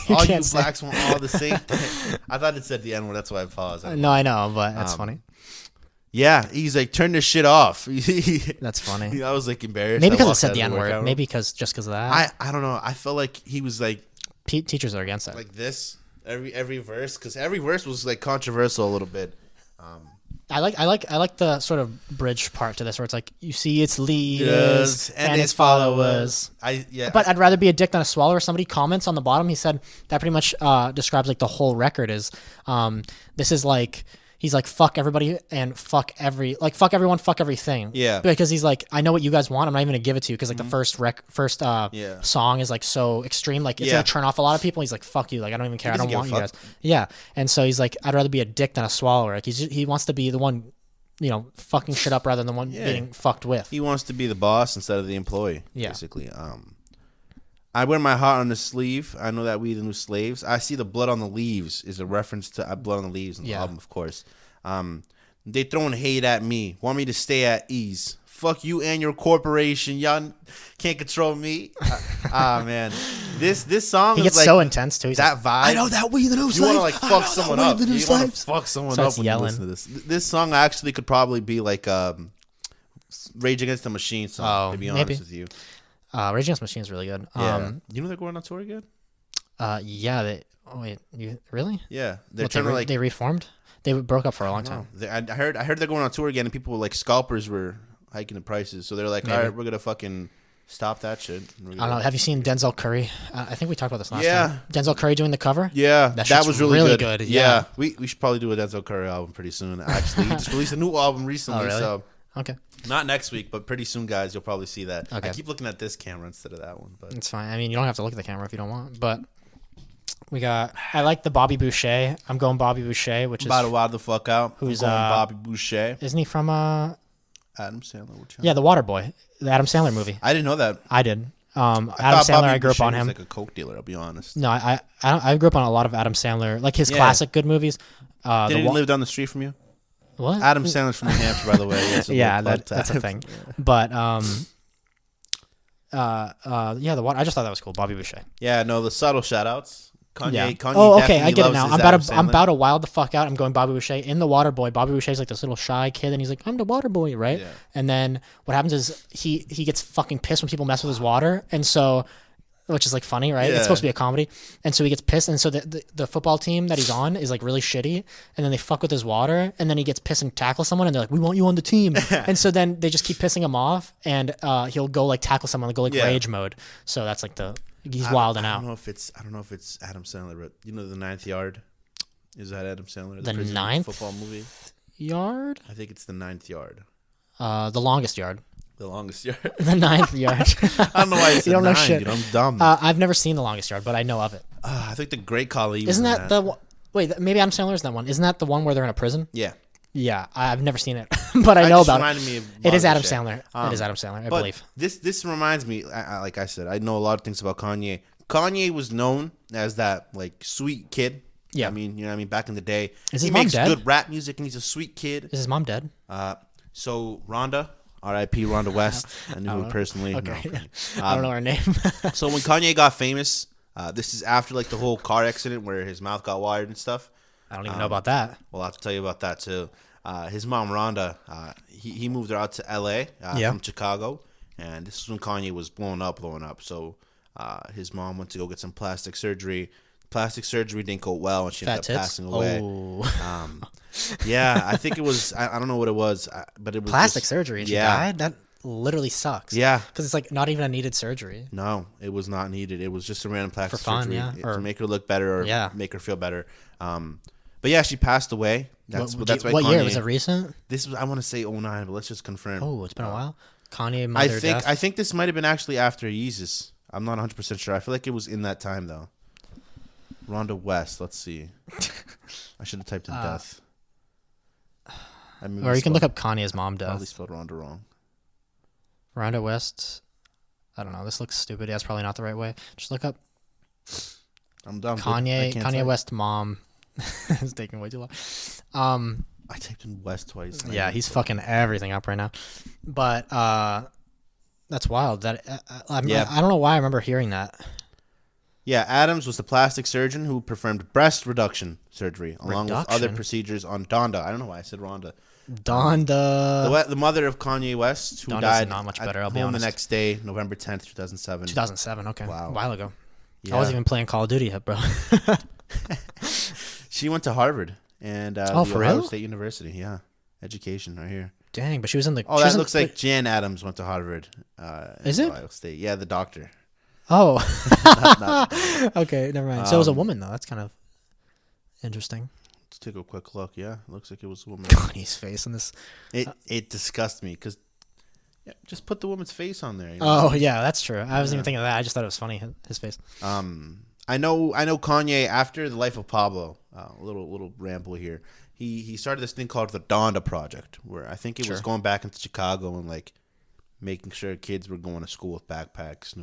All you blacks want all the same thing. I thought it said the N word. That's why I paused. No, I know, but that's funny. Yeah, he's like, turn this shit off. That's funny. I was like embarrassed. Maybe because it said the N word. Maybe just because of that. I don't know. I felt like he was like teachers are against that. Like this every verse, because every verse was like controversial a little bit. I like the sort of bridge part to this where it's like, you see its leaders and its followers. But I'd rather be a dick than a swallower. Somebody comments on the bottom. He said that pretty much describes like the whole record is this is like. He's like, fuck everybody and fuck everyone, fuck everything. Yeah. Because he's like, I know what you guys want. I'm not even gonna give it to you because like the first song is like so extreme, like it's gonna turn off a lot of people. He's like, fuck you, like I don't even care. I don't want you guys. Yeah. And so he's like, I'd rather be a dick than a swallower. Like he wants to be the one, fucking shit up rather than the one being fucked with. He wants to be the boss instead of the employee. Yeah. Basically. I wear my heart on the sleeve. I know that we the new slaves. I see the blood on the leaves is a reference to blood on the leaves in the album, of course. They throwing hate at me. Want me to stay at ease. Fuck you and your corporation. Y'all can't control me. Man. This song he gets like so intense too. He's that like, vibe. I know that we the new slaves. You want to like fuck someone up. You want to fuck someone up when yelling. you listen to this. This song actually could probably be like Rage Against the Machine song, to be honest with you. Rage Against the Machine is really good. You know they're going on tour again? Yeah. You really? Yeah, they're trying to like they reformed. They broke up for a long time. I heard they're going on tour again, and people were like scalpers were hiking the prices, so they're like, all right, we're gonna fucking stop that shit. I don't know. Have you seen Denzel Curry? I think we talked about this last time. Denzel Curry doing the cover. Yeah, that was really good. Yeah, we should probably do a Denzel Curry album pretty soon. Actually, he just released a new album recently, so. Okay. Not next week, but pretty soon, guys. You'll probably see that. Okay. I keep looking at this camera instead of that one, but it's fine. I mean, you don't have to look at the camera if you don't want. But I like the Bobby Boucher. I'm going Bobby Boucher, which is about to wild the fuck out. Who's Bobby Boucher? Isn't he from Adam Sandler? Yeah, The Waterboy, the Adam Sandler movie. I didn't know that. I did. Adam Sandler. Bobby I grew Boucher up on him. Was like a coke dealer. I'll be honest. No, I grew up on a lot of Adam Sandler, like his classic good movies. Did he live down the street from you? What? Adam Sandler's from New Hampshire, by the way. Yeah, that's a thing. But the water. I just thought that was cool, Bobby Boucher. Yeah, no, the subtle shout outs. Kanye. Oh, okay, I get it now. I'm about to wild the fuck out. I'm going Bobby Boucher in The Waterboy. Bobby Boucher's like this little shy kid, and he's like, I'm the Waterboy, right? Yeah. And then what happens is he gets fucking pissed when people mess with his water, and so. Which is like funny, right? Yeah. It's supposed to be a comedy, and so he gets pissed, and so the football team that he's on is like really shitty, and then they fuck with his water, and then he gets pissed and tackles someone, and they're like, "We want you on the team," and so then they just keep pissing him off, and he'll go like tackle someone, go like rage mode. So that's like he's wilding out. I don't know if it's Adam Sandler, but you know the Ninth Yard. Is that Adam Sandler? The Ninth football movie. Yard. I think it's the Ninth Yard. The Longest Yard. The Longest Yard. The Ninth Yard. I don't know why it's you don't know shit. Dude, I'm dumb. I've never seen The Longest Yard, but I know of it. I think the Great Khali. Isn't that the wait? Maybe Adam Sandler's in that one. Isn't that the one where they're in a prison? Yeah. Yeah, I've never seen it, but I know about it. Me of it is Adam Sandler. It is Adam Sandler, I believe. This reminds me, like I said, I know a lot of things about Kanye. Kanye was known as that like sweet kid. Yeah. I mean, you know what I mean? Back in the day. Is his mom dead? He makes good rap music, and he's a sweet kid. Is his mom dead? So Rhonda, R.I.P. Rhonda West. I knew her personally. Okay. No. I don't know her name. So when Kanye got famous, this is after like the whole car accident where his mouth got wired and stuff. I don't even know about that. Well, I'll have to tell you about that too. His mom Rhonda, he moved her out to L.A. From Chicago, and this is when Kanye was blowing up. So his mom went to go get some plastic surgery. Plastic surgery didn't go well, and she ended up passing away. Oh. Yeah, I think it was. I don't know what it was, but it was plastic surgery. And she died. That literally sucks. Yeah, because it's like not even a needed surgery. No, it was not needed. It was just a random plastic for fun, surgery to make her look better or make her feel better. But yeah, she passed away. That's why. What Kanye, year was it? Recent? This was. I want to say 2009, but let's just confirm. Oh, it's been a while. Kanye, I think this might have been actually after Yeezus. I'm not 100% sure. I feel like it was in that time though. Rhonda West. Let's see. I should have typed in death. Or you can look up Kanye's mom death. I probably spelled Rhonda wrong. Rhonda West. I don't know. This looks stupid. Yeah, it's probably not the right way. Just look up I'm done. Kanye West mom. It's taking way too long. I typed in West twice. Yeah, he's fucking everything up right now. But that's wild. That I don't know why I remember hearing that. Yeah, Adams was the plastic surgeon who performed breast reduction surgery along with other procedures on Donda. I don't know why I said Rhonda. Donda. The mother of Kanye West, who Donda's died not much better, at I'll be home honest. the next day, November 10th, 2007. 2007, okay. Wow. A while ago. Yeah. I wasn't even playing Call of Duty yet, bro. She went to Harvard and for Ohio real? State University. Yeah, education right here. Dang, but she was in the... Oh, that looks like Jan Adams went to Harvard. Is it? Ohio State. Yeah, the doctor. Oh. Okay, never mind. So it was a woman, though. That's kind of interesting. Let's take a quick look. Yeah, looks like it was a woman. Kanye's face on this. It disgusts me because just put the woman's face on there. You know? Oh, yeah, that's true. I wasn't even thinking of that. I just thought it was funny, his face. I know Kanye, after The Life of Pablo, a little ramble here, he started this thing called the Donda Project, where I think it was going back into Chicago and like making sure kids were going to school with backpacks,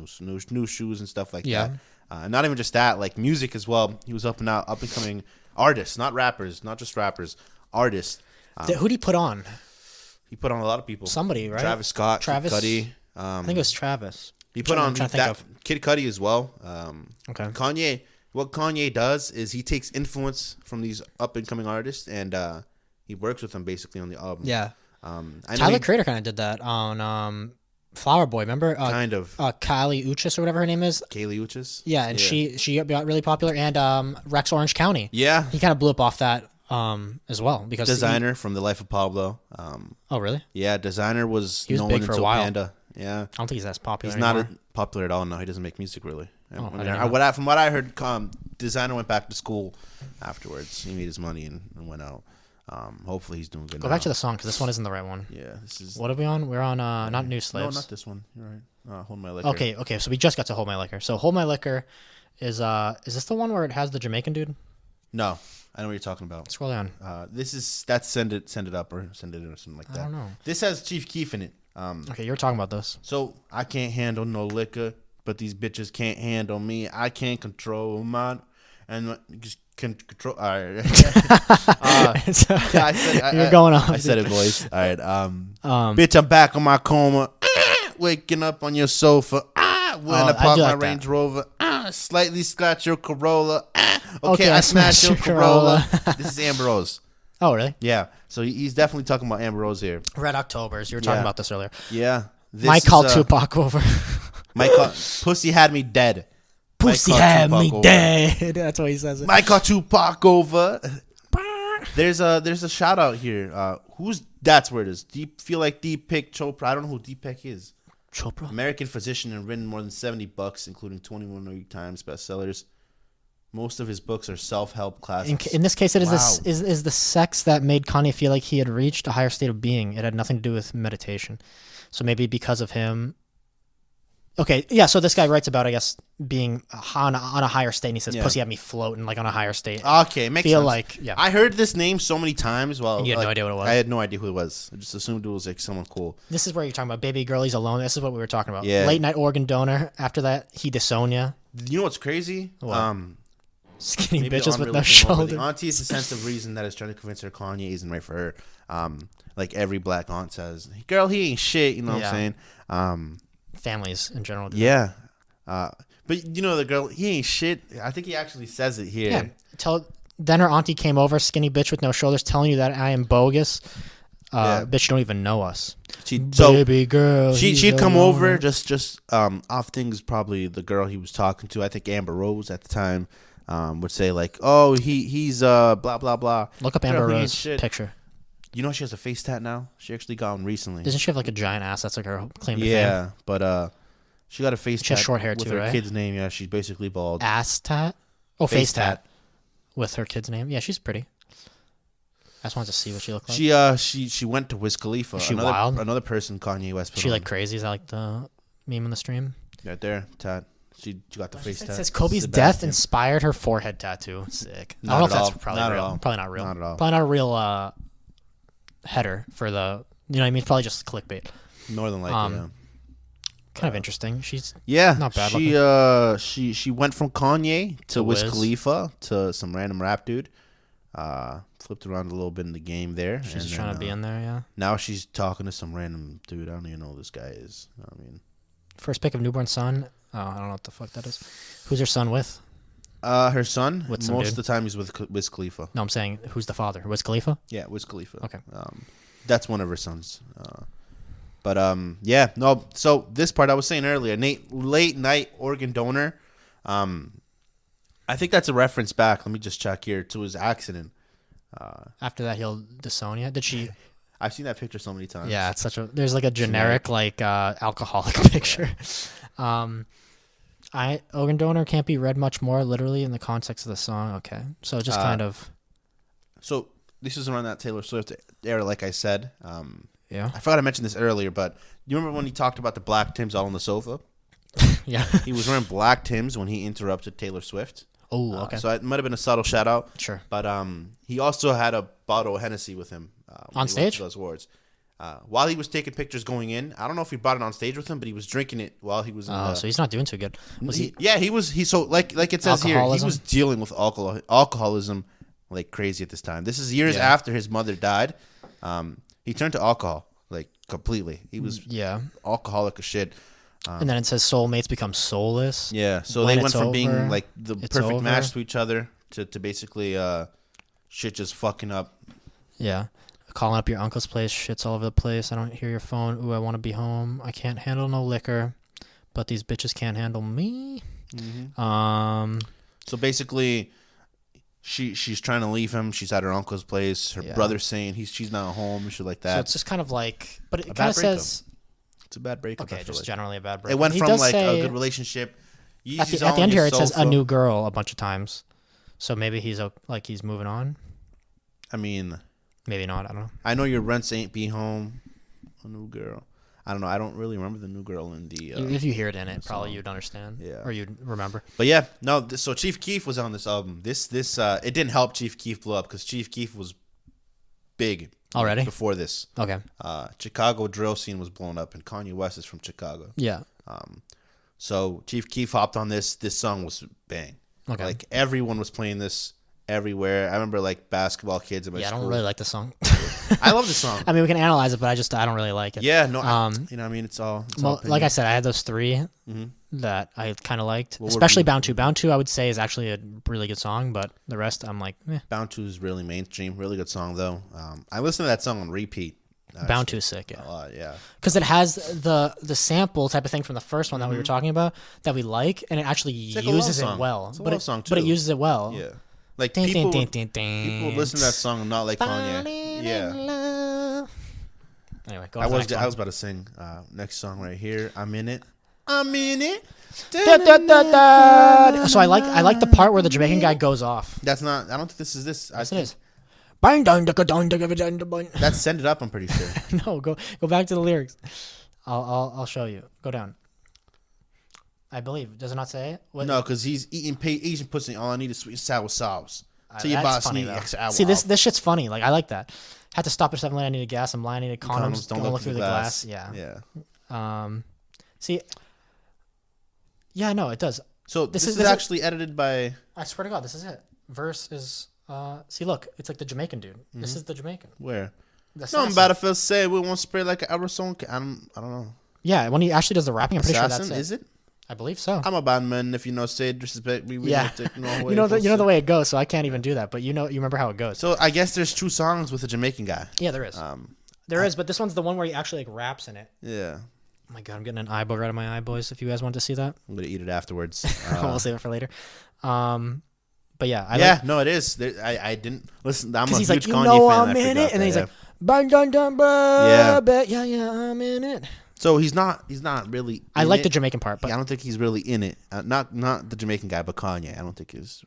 new shoes and stuff like that. And not even just that, like music as well. He was up and coming artists, not rappers, not just rappers, artists. Who'd he put on? He put on a lot of people. Somebody, right? Travis Scott, Kid Cudi. I think it was Travis. He put on Kid Cudi as well. Okay. Kanye. What Kanye does is he takes influence from these up and coming artists and he works with them basically on the album. Yeah. Tyler Creator kind of did that on Flower Boy. Remember? Kind of. Kylie Uchis or whatever her name is. Kaylee Uchis. Yeah, and she got really popular. And Rex Orange County. Yeah. He kind of blew up off that as well because Designer from The Life of Pablo. Oh really? Yeah, Designer was known big for a while. Panda. Yeah. I don't think he's as popular. He's anymore. not popular at all. No, he doesn't make music really. Oh, from what I heard, Designer went back to school afterwards. He made his money and went out. Hopefully he's doing good. Go back to the song because this one isn't the right one. Yeah, this is. What are we on? We're on not New Slaves. No, not this one. You're right. Hold My Liquor. Okay. So we just got to Hold My Liquor. So Hold My Liquor is this the one where it has the Jamaican dude? No, I know what you're talking about. Scroll down. That's Send It Up or Send It or something like that. I don't know. This has Chief Keef in it. Okay, you were talking about this. So I can't handle no liquor, but these bitches can't handle me. I can't control mine, and just can control. All right. You're going off. I said it, boys. All right. Bitch, I'm back on my coma. Waking up on your sofa. When I park my Range Rover. Slightly scratch your Corolla. Okay, I smashed your Corolla. This is Amber Rose. Oh, really? Yeah. So he's definitely talking about Amber Rose here. Red Octobers. You were talking about this earlier. Yeah. Mike called Tupac over. Pussy had me dead. Pussy had me dead. That's what he says. Mike called Tupac over. There's a shout out here. That's where it is. Feel like Deepak Chopra. I don't know who Deepak is. Chopra? American physician and written more than 70 books, including 21 New York Times bestsellers. Most of his books are self-help classics. In this case, it is the sex that made Kanye feel like he had reached a higher state of being. It had nothing to do with meditation. So maybe because of him. Okay, yeah. So this guy writes about, I guess, being on a higher state, and he says, "Pussy had me floating like on a higher state." Okay, makes feel sense. Like yeah. I heard this name so many times. Well, and you had no idea what it was. I had no idea who it was. I just assumed it was like someone cool. This is where you're talking about baby girl. He's alone. This is what we were talking about. Yeah. Late night organ donor. After that, he disowned ya. You know what's crazy? What? Skinny bitches with no shoulder. The auntie is the sense of reason that is trying to convince her Kanye isn't right for her. Like every black aunt says, "Girl, he ain't shit." You know what I'm saying? Families in general. Yeah. But you know the girl, he ain't shit. I think he actually says it here. Yeah. Then her auntie came over, skinny bitch with no shoulders, telling you that I am bogus. Bitch, you don't even know us. Baby girl. She'd come over just off things. Probably the girl he was talking to. I think Amber Rose at the time would say like, "Oh, he's blah blah blah." Look up Amber Rose picture. You know she has a face tat now. She actually got one recently. Doesn't she have like a giant ass? That's like her claim to fame. Yeah, but she got a face tat. She has short hair with too, her right? kid's name. Yeah, she's basically bald. Ass tat? Oh, face tat. With her kid's name. Yeah, she's pretty. I just wanted to see what she looked like. She went to Wiz Khalifa. Is she wild? Another person Kanye West put She on. like crazy? Is that like the meme on the stream? Right there, tat. She got the face tat. It says Kobe's death inspired her forehead tattoo. Sick. I don't know if that's probably real. Probably not real. Not at all. Probably not a real header for the. You know what I mean? Probably just clickbait. More than likely, yeah. Kind of interesting. She's not bad. She went from Kanye to Wiz Khalifa to some random rap dude. Flipped around a little bit in the game there. She's just trying to be in there, yeah. Now she's talking to some random dude. I don't even know who this guy is. I mean, first pick of newborn son. Oh, I don't know what the fuck that is. Who's her son with? Her son. Most of the time he's with Wiz Khalifa. No, I'm saying who's the father? Wiz Khalifa? Yeah, Wiz Khalifa. Okay. That's one of her sons. So this part I was saying earlier, late night organ donor. I think that's a reference back. Let me just check here to his accident. After that, he'll disown you. Did she? I've seen that picture so many times. Yeah, it's there's like a generic alcoholic picture. Organ donor can't be read much more literally in the context of the song. Okay, so just kind of. So this is around that Taylor Swift era, like I said. Yeah. I forgot I mentioned this earlier, but you remember when he talked about the black Tims all on the sofa? Yeah. He was wearing black Tims when he interrupted Taylor Swift. Oh, okay. So it might have been a subtle shout out. Sure. But he also had a bottle of Hennessy with him on stage. Those awards. While he was taking pictures going in, I don't know if he brought it on stage with him, but he was drinking it while he was. So he's not doing too good. Was he? Yeah, he was. So like it says here, he was dealing with alcoholism like crazy at this time. This is years after his mother died. He turned to alcohol like completely. He was alcoholic as shit. And then it says soulmates become soulless. Yeah, so they went from being like the perfect match to each other to basically shit just fucking up. Yeah. Calling up your uncle's place, shit's all over the place. I don't hear your phone. Ooh, I want to be home. I can't handle no liquor, but these bitches can't handle me. Mm-hmm. So basically, she's trying to leave him. She's at her uncle's place. Her brother's saying she's not home and shit like that. So it's just kind of like, but it kind of says it's a bad breakup. Okay, just generally a bad breakup. It went from like a good relationship. At the end here, it says a new girl a bunch of times. So maybe he's moving on. I mean. Maybe not. I don't know. I know your rents ain't be home. A new girl. I don't know. I don't really remember the new girl in the. If you hear it in it, probably you'd understand. Yeah. Or you'd remember. But yeah, no. So Chief Keef was on this album. This it didn't help Chief Keef blow up because Chief Keef was big already before this. Okay. Chicago drill scene was blown up, and Kanye West is from Chicago. Yeah. So Chief Keef hopped on this. This song was bang. Okay. Like everyone was playing this. Everywhere. I remember like basketball kids in my school. I don't really like the song. I love the song. I mean, we can analyze it, but I don't really like it. Yeah, no. I mean, it's all like I said, I had those three that I kind of liked, especially Bound 2. Bound 2, I would say, is actually a really good song, but the rest, I'm like, eh. Bound 2 is really mainstream. Really good song, though. I listened to that song on repeat. Bound 2 is sick, yeah. A lot, yeah. Because it has the sample type of thing from the first one that we were talking about that we like, and it actually uses it well. It's a love song, too. But it uses it well. Yeah. Like people would listen to that song and not like Kanye. Yeah. Anyway, go on. I was about to sing next song right here. I'm in it. I'm in it. So I like the part where the Jamaican guy goes off. That's not. I don't think this is this. Yes, it is. That's Send It Up. I'm pretty sure. No, go back to the lyrics. I'll show you. Go down. I believe. Does it not say it? No, because he's eating Asian pussy. All I need is sweet and sour sauce. So your boss funny, See, this shit's funny. Like, I like that. Had to stop at 7-Eleven. I needed gas. I'm lying. I needed condoms. Don't look through the glass. Yeah. See. Yeah, no, it does. So this is actually edited by. I swear to God, this is it. Verse is. See, look, it's like the Jamaican dude. Mm-hmm. This is the Jamaican. Where? No, Battlefield say we won't spray like an aerosol. I don't know. Yeah, when he actually does the rapping, I'm pretty sure that's it. Is it? I believe so. I'm a bad man. If you know, say disrespect me. Yeah. You know the way it goes, so I can't even do that. But you remember how it goes. So I guess there's 2 songs with a Jamaican guy. Yeah, there is. There is, but this one's the one where he actually like raps in it. Yeah. Oh my God, I'm getting an eyeball right on my eye, boys. If you guys want to see that, I'm gonna eat it afterwards. We'll save it for later. But yeah, it is. I didn't listen. I'm a huge like, Kanye fan. I'm in it, and then he's like, bang, dun, dun, bang, yeah, I'm in it. So he's not really. I like the Jamaican part, but I don't think he's really in it. Not the Jamaican guy, but Kanye. I don't think he's.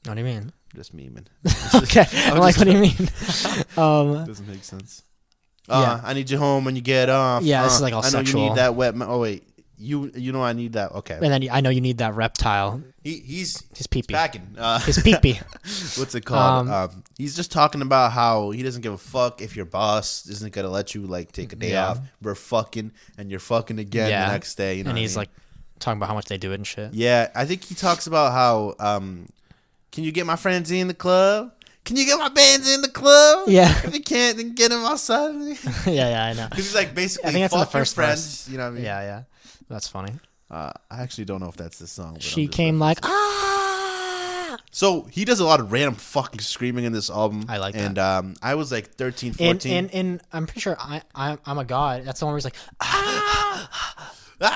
What do you mean? Just memeing. Okay, I'm like, what do you mean? Doesn't make sense. I need you home when you get off. Yeah, this is like all sexual. I know you need that wet. Oh wait, you know I need that. Okay. And then I know you need that reptile. He's pee-pee. packing. His pee-pee. What's it called? He's just talking about how he doesn't give a fuck if your boss isn't gonna let you like take a day off. We're fucking, and you're fucking again the next day. You know, and he's like talking about how much they do it and shit. Yeah, I think he talks about how can you get my friends in the club? Can you get my bands in the club? Yeah. If you can't, then get them outside. yeah, I know. Because he's like basically, I think that's fuck in the first your friends. verse. You know what I mean? Yeah. That's funny. I actually don't know if that's the song. But She came like, ah! So he does a lot of random fucking screaming in this album. I like that. And I was like 13, 14. And I'm pretty sure I'm a god. That's the one where he's like, ah!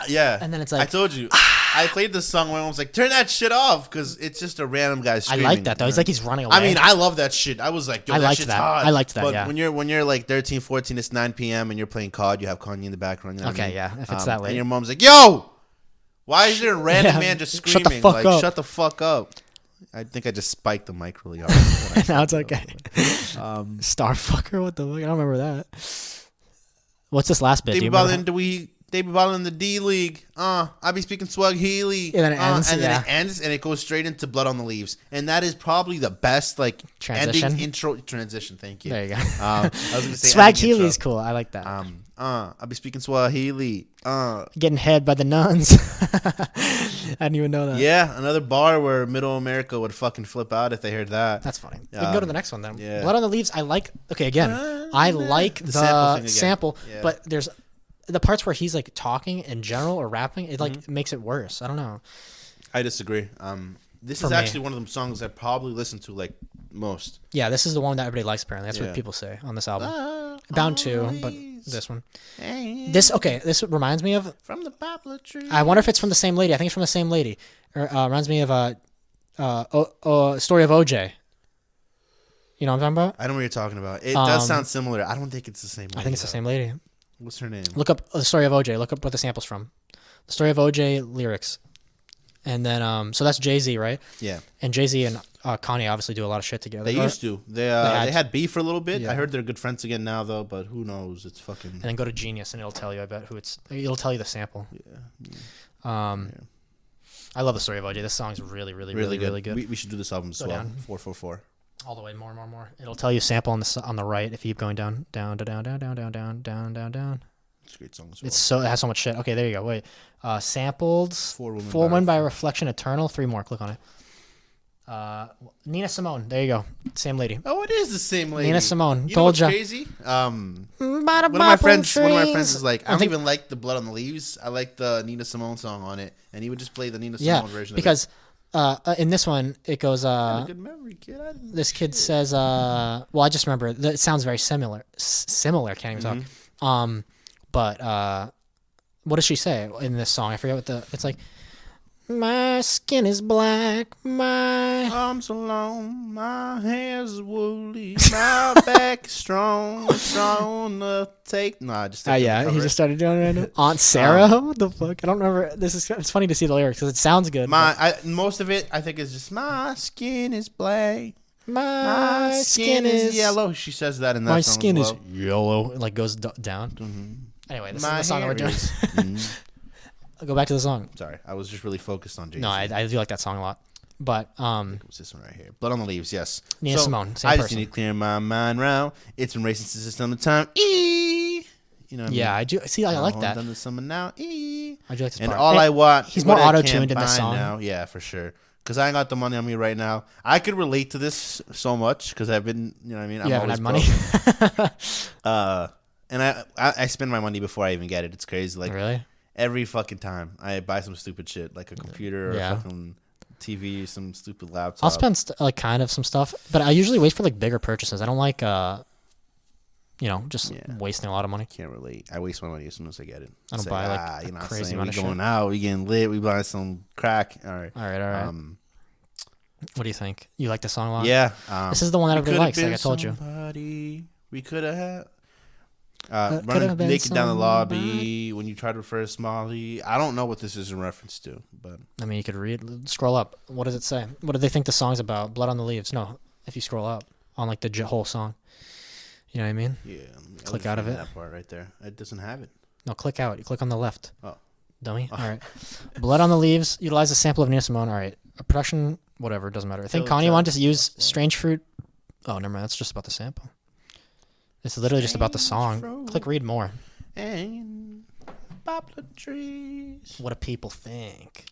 Yeah. And then it's like, I told you. I played this song when I was like, turn that shit off, because it's just a random guy screaming. I like that, though. He's like he's running away. I mean, I love that shit. I was like, yo, that shit's hot. I liked that, but yeah. when you're like 13, 14, it's 9 p.m. and you're playing COD, you have Kanye in the background. You know what I mean? Yeah. If it's that late. And your mom's like, yo, why is there a random man just screaming? Shut the fuck up. Shut the fuck up. I think I just spiked the mic really hard. Now it's okay. Starfucker? What the fuck? I don't remember that. What's this last bit? They be balling in the D League. I be speaking Swahili. And then it ends. And then it ends, and it goes straight into Blood on the Leaves. And that is probably the best transition. Ending intro transition. Thank you. There you go. I was gonna say Swahili is cool. I like that. I be speaking Swahili. Getting head by the nuns. I didn't even know that. Yeah, another bar where Middle America would fucking flip out if they heard that. That's funny. We can go to the next one then. Yeah. Blood on the Leaves. I like. Okay, again, I like the sample, yeah. but there's the parts where he's like talking in general or rapping. It like makes it worse. I don't know. I disagree. This is actually one of them songs I probably listen to like most. Yeah, this is the one that everybody likes. Apparently, that's what people say on this album. Bound to, but this one. This reminds me of From the Poplar Tree. I wonder if it's from the same lady. I think it's from the same lady. Reminds me of Story of OJ. You know what I'm talking about? I know what you're talking about. It does sound similar. I don't think it's the same lady. I think it's the same lady. What's her name? Look up the Story of OJ. Look up what the sample's from. The Story of OJ lyrics. And then, so that's Jay-Z, right? Yeah. And Jay-Z and Kanye obviously do a lot of shit together. They used to. They had beef for a little bit. Yeah. I heard they're good friends again now, though, but who knows? It's fucking... And then go to Genius, and it'll tell you, I bet, who it's... It'll tell you the sample. Yeah. I love the Story of OJ. This song's really good. We should do this album as well. 444. All the way, more. It'll tell you sample on the right if you keep going down. It's a great song as well. It has so much shit. Okay, there you go. Wait. Sampled. Four Women by Reflection Eternal. 3 more. Click on it. Nina Simone. There you go. Same lady. Oh, it is the same lady. Nina Simone. You know what's crazy? One of my friends is like, I don't even like the Blood on the Leaves. I like the Nina Simone song on it, and he would just play the Nina Simone version. Because in this one it goes. Good memory, kid. This kid says, "Well, I just remember it sounds very similar. Can't even talk." But what does she say in this song? I forget what it's like. My skin is black, my arms are long, my hair's woolly, my back is strong to take. No, I just he just started doing it random. Aunt Sarah, what the fuck? I don't remember. It's funny to see the lyrics because it sounds good. Most of it I think is just my skin is black. My skin is yellow. She says that in that song. My skin is yellow. It like goes down. Mm-hmm. Anyway, this is the song that we're doing. I'll go back to the song. Sorry, I was just really focused on Jay-Z. No, I do like that song a lot. But what's this one right here? Blood on the Leaves, yes. Nina Simone, same I person. just need to clear my mind round. It's been racing since it's done the time. You know what I mean? I do. See, I like that. Done the summer now. I do like this and part. all I want. He's more auto-tuned in this song. Now. Yeah, for sure. Because I ain't got the money on me right now. I could relate to this so much because I've been, you know what I mean? You haven't had money. And I spend my money before I even get it. It's crazy. Like really? Every fucking time I buy some stupid shit like a computer or a fucking TV, some stupid laptop. I'll spend kind of some stuff, but I usually wait for like bigger purchases. I don't like just wasting a lot of money. Can't relate. I waste my money as soon as I get it. I don't buy like crazy amount of shit. We going out, we getting lit, we buying some crack. All right. What do you think? You like the song a lot? Yeah. This is the one that everybody likes, like I told you. We could have had. Running naked down the lobby when you try to refer to Smalley. I don't know what this is in reference to, but I mean, you could scroll up. What does it say? What do they think the song's about? Blood on the Leaves. No, if you scroll up on like the whole song, you know what I mean? Yeah. Click out of it. That part right there. It doesn't have it. No, click out. You click on the left. Oh. dummy. All right. Blood on the Leaves. Utilize a sample of Nina Simone. All right. A production, whatever. Doesn't matter. I think Kanye wanted to use Strange Fruit. Oh, never mind. That's just about the sample. It's literally just about the song. Click read more. And poplar trees. What do people think?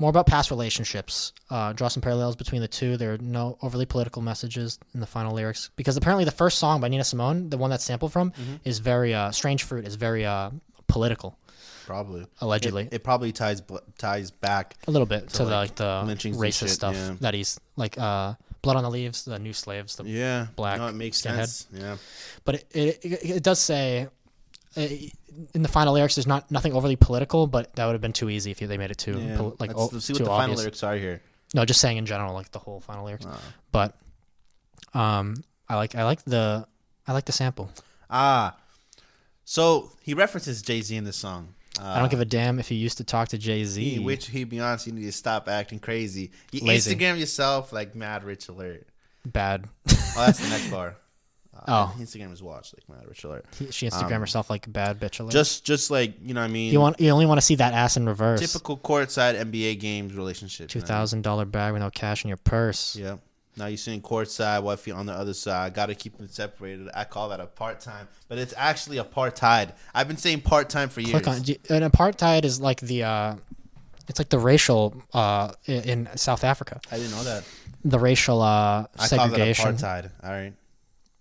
More about past relationships. Draw some parallels between the two. There are no overly political messages in the final lyrics. Because apparently the first song by Nina Simone, the one that's sampled from, is very, Strange Fruit is very political. Probably. Allegedly. It probably ties back. A little bit to the racist stuff that he's, Blood on the Leaves, the new slaves, the black it makes skinhead. sense. Yeah. But it does say... in the final lyrics, there's nothing overly political, but that would have been too easy if they made it too see what too the obvious. final lyrics are here. No, just saying in general, like the whole final lyrics. But I like the sample. So he references Jay-Z in this song. I don't give a damn if you used to talk to Jay-Z. Beyonce, you need to stop acting crazy. You Lazy. Instagram yourself like Mad Rich Alert. Bad. Oh, that's the next bar. Instagram is watched like Mad Rich Alert. She Instagram herself like Bad Bitch Alert. Just like, you know what I mean? You only want to see that ass in reverse. Typical courtside NBA games relationship. $2,000 bag with no cash in your purse. Yeah. Now you're sitting courtside, wifey on the other side. Got to keep them separated. I call that a part-time, but it's actually apartheid. I've been saying part-time for years. Click on an apartheid is like it's like the racial in South Africa. I didn't know that. The racial segregation. I call that apartheid. All right.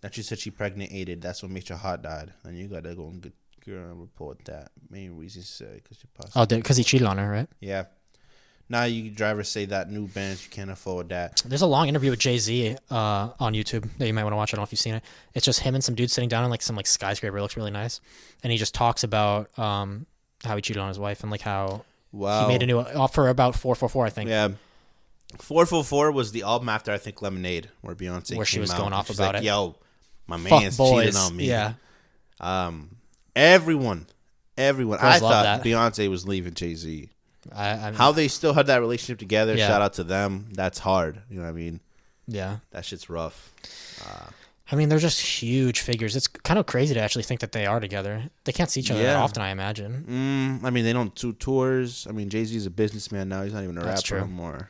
That you said she pregnated. That's what makes your heart died. And you got to go and report that. Main reason said because you possibly. Because he cheated on her, right? Yeah. Now you drivers say that new bands, you can't afford that. There's a long interview with Jay-Z on YouTube that you might want to watch. I don't know if you've seen it. It's just him and some dude sitting down on some skyscraper. It looks really nice. And he just talks about how he cheated on his wife and how he made a new offer about 444, I think. Yeah. 444 was the album after, I think, Lemonade, where Beyonce where she was going off about about it. Yo, my man's boys. cheating on me. Yeah. Everyone. Girls I thought that. Beyonce was leaving Jay-Z. I mean, how they still had that relationship together, Yeah. shout out to them. That's hard. You know what I mean? Yeah. That shit's rough. I mean, they're just huge figures. It's kind of crazy to actually think that they are together. They can't see each other that often, I imagine. I mean, they don't do tours. I mean, Jay-Z's a businessman now. He's not even a That's rapper true. anymore.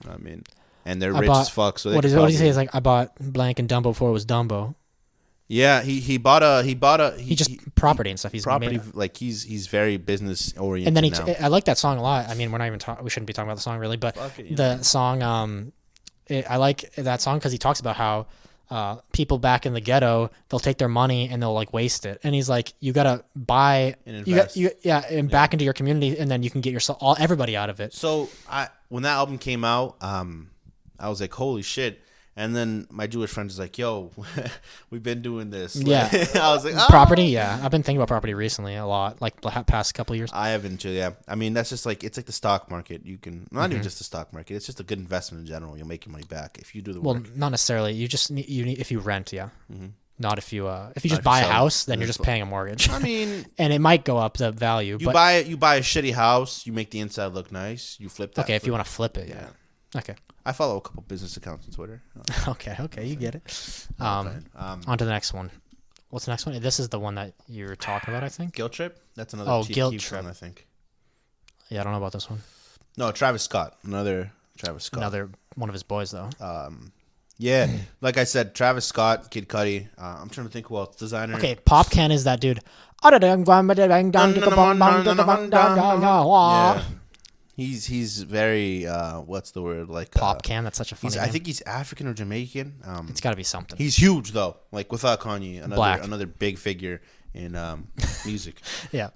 I mean, and they're rich as fuck. So what does he say? Is I bought blank and Dumbo before it was Dumbo. Yeah, he bought a property and stuff. He's property made he's very business oriented. And then now. I like that song a lot. I mean, we're not even we shouldn't be talking about the song really, but the song I like that song because he talks about how people back in the ghetto, they'll take their money and they'll waste it. And he's like, you gotta buy and invest. Back into your community, and then you can get everybody out of it. So when that album came out, I was like, holy shit. And then my Jewish friend is like, yo, we've been doing this. Yeah. I was like, property. Yeah. I've been thinking about property recently a lot, like the past couple of years. I haven't too. Yeah. I mean, that's just it's like the stock market. You can, not even just the stock market. It's just a good investment in general. You'll make your money back if you do the work. Well, not necessarily. You just need, if you rent. Yeah. Mm-hmm. Not if you just buy a house, then you're just paying a mortgage. I mean, and it might go up the value. You buy a shitty house, you make the inside look nice, you flip that. Okay, if you want to flip it, yeah. Okay. I follow a couple business accounts on Twitter. Okay, you get it. On to the next one. What's the next one? This is the one that you were talking about, I think. Guilt Trip? That's another Guilt Trip one, I think. Yeah, I don't know about this one. No, Travis Scott. Another Travis Scott. Another one of his boys, though. Yeah, like I said, Travis Scott, Kid Cudi. I'm trying to think who else. Designer. Okay, Pop Ken is that dude. Yeah. He's very what's the word, Pop Can? That's such a funny name. I think he's African or Jamaican. It's got to be something. He's huge though, without Kanye, another big figure in music. Yeah.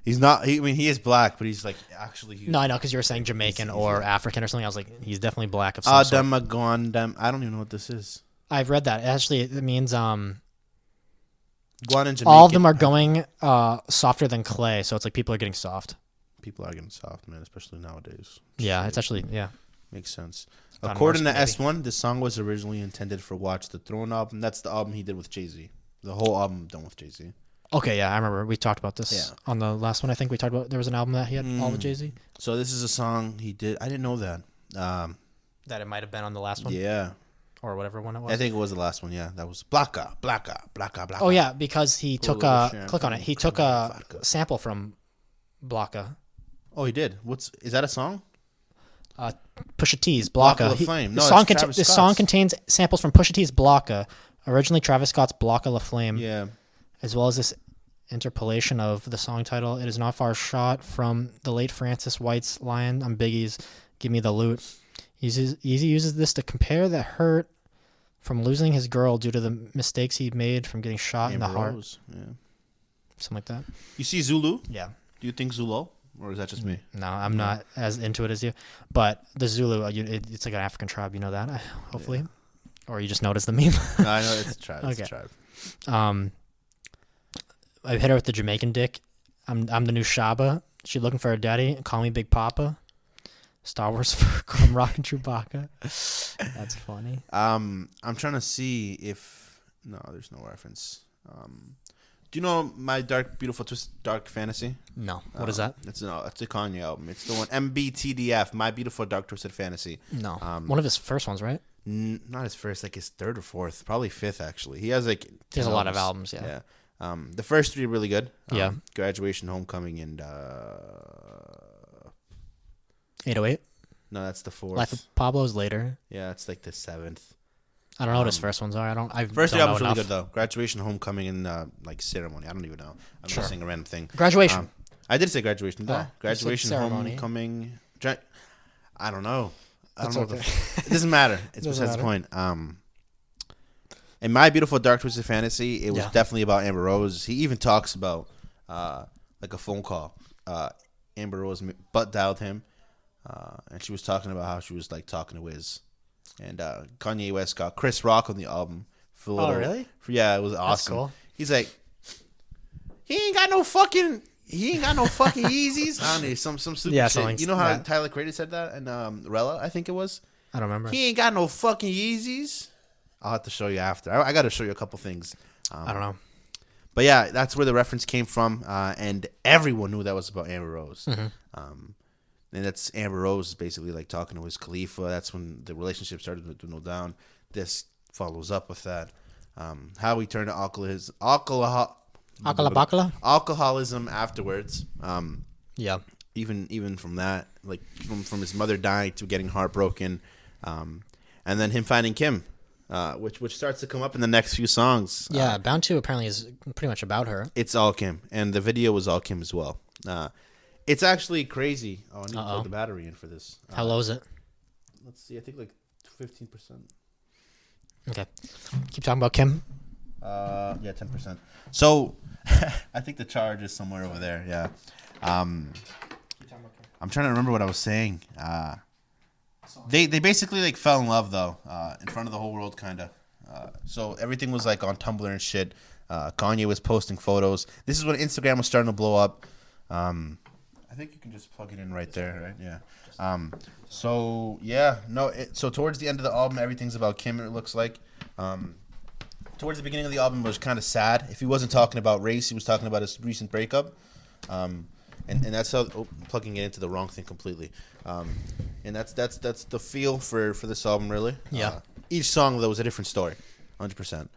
He's not. He is black, but he's actually huge. No, I know because you were saying Jamaican or African or something. I was like, he's definitely black of some sort. I don't even know what this is. I've read that. Actually, it means Guan and Jamaican. all of them are going softer than clay. So it's like people are getting soft. People are getting soft, man, especially nowadays. Yeah, it's actually, makes sense. According to S1, this song was originally intended for Watch the Throne album. That's the album he did with Jay-Z. The whole album done with Jay-Z. Okay, yeah, I remember. We talked about this on the last one. I think we talked about there was an album that he had all with Jay-Z. So this is a song he did. I didn't know that. That it might have been on the last one? Yeah. Or whatever one it was? I think it was the last one, yeah. That was Blacka, Blacka, Blacka, Blacka. Oh, yeah, because he took click on it. He took a sample from Blocka. Oh, he did. Is that a song? Pusha T's Blocka. La Flame. No, this song contains samples from Pusha T's Blocka, originally Travis Scott's Blocka La Flame. Yeah. As well as this interpolation of the song title. It is not far shot from the late Francis White's line on Biggie's "Give Me the Loot." Yeezy uses this to compare the hurt from losing his girl due to the mistakes he made from getting shot in the heart. Yeah. Something like that. You see Zulu? Yeah. Do you think Zulu? Or is that just me? No, I'm not as into it as you. But the Zulu, it's like an African tribe. You know that, hopefully? Yeah. Or you just noticed the meme? No, I know it's a tribe. Okay. It's a tribe. I hit her with the Jamaican dick. I'm the new Shaba. She looking for her daddy. Call me Big Papa. Star Wars for Rock and Chewbacca. That's funny. I'm trying to see if... No, there's no reference. Do you know My Dark Beautiful Twisted Dark Fantasy? No. What is that? It's a Kanye album. It's the one MBTDF, My Beautiful Dark Twisted Fantasy. No. One of his first ones, right? Not his first, like his third or fourth, probably fifth actually. He has like... He has a lot of albums, yeah. Yeah. The first three are really good. Yeah. Graduation, Homecoming, and 808. No, that's the fourth. Life of Pablo's later. Yeah, it's like the seventh. I don't know what his first ones are. First three albums really good though. Graduation, Homecoming, and like Ceremony. I don't even know. I'm just saying a random thing. Graduation. I did say Graduation. Oh, Graduation, Homecoming. I don't know. I don't know. Okay. It doesn't matter. It's besides the point. In My Beautiful Dark Twisted Fantasy, it was definitely about Amber Rose. He even talks about like a phone call. Amber Rose butt dialed him, and she was talking about how she was like talking to Wiz. And Kanye West got Chris Rock on the album. Really? Yeah, it was awesome. That's cool. He's like, he ain't got no fucking Yeezys. I don't know, some stupid shit. You know how Tyler Creator said that? And Rella, I think it was. I don't remember. He ain't got no fucking Yeezys. I'll have to show you after. I got to show you a couple things. I don't know. But yeah, that's where the reference came from. And everyone knew that was about Amber Rose. Mm-hmm. And that's Amber Rose basically like talking to Wiz Khalifa. That's when the relationship started to dwindle down. This follows up with that. How he turned to alcoholism afterwards. Yeah. Even from that, like from his mother dying to getting heartbroken, and then him finding Kim, which starts to come up in the next few songs. Yeah, Bound 2 apparently is pretty much about her. It's all Kim, and the video was all Kim as well. It's actually crazy. Oh, I need to plug the battery in for this. How low is it? Let's see. I think like 15%. Okay. Keep talking about Kim. Yeah, 10%. So, I think the charge is somewhere over there. Yeah. I'm trying to remember what I was saying. They basically like fell in love though, in front of the whole world, kind of. So everything was like on Tumblr and shit. Kanye was posting photos. This is when Instagram was starting to blow up. I think you can just plug it in right there, right? Yeah. So yeah, no. So towards the end of the album, everything's about Kim. It looks like. Towards the beginning of the album, it was kind of sad. If he wasn't talking about race, he was talking about his recent breakup. And that's how plugging it into the wrong thing completely. And that's the feel for this album, really. Yeah. Each song though was a different story, 100%.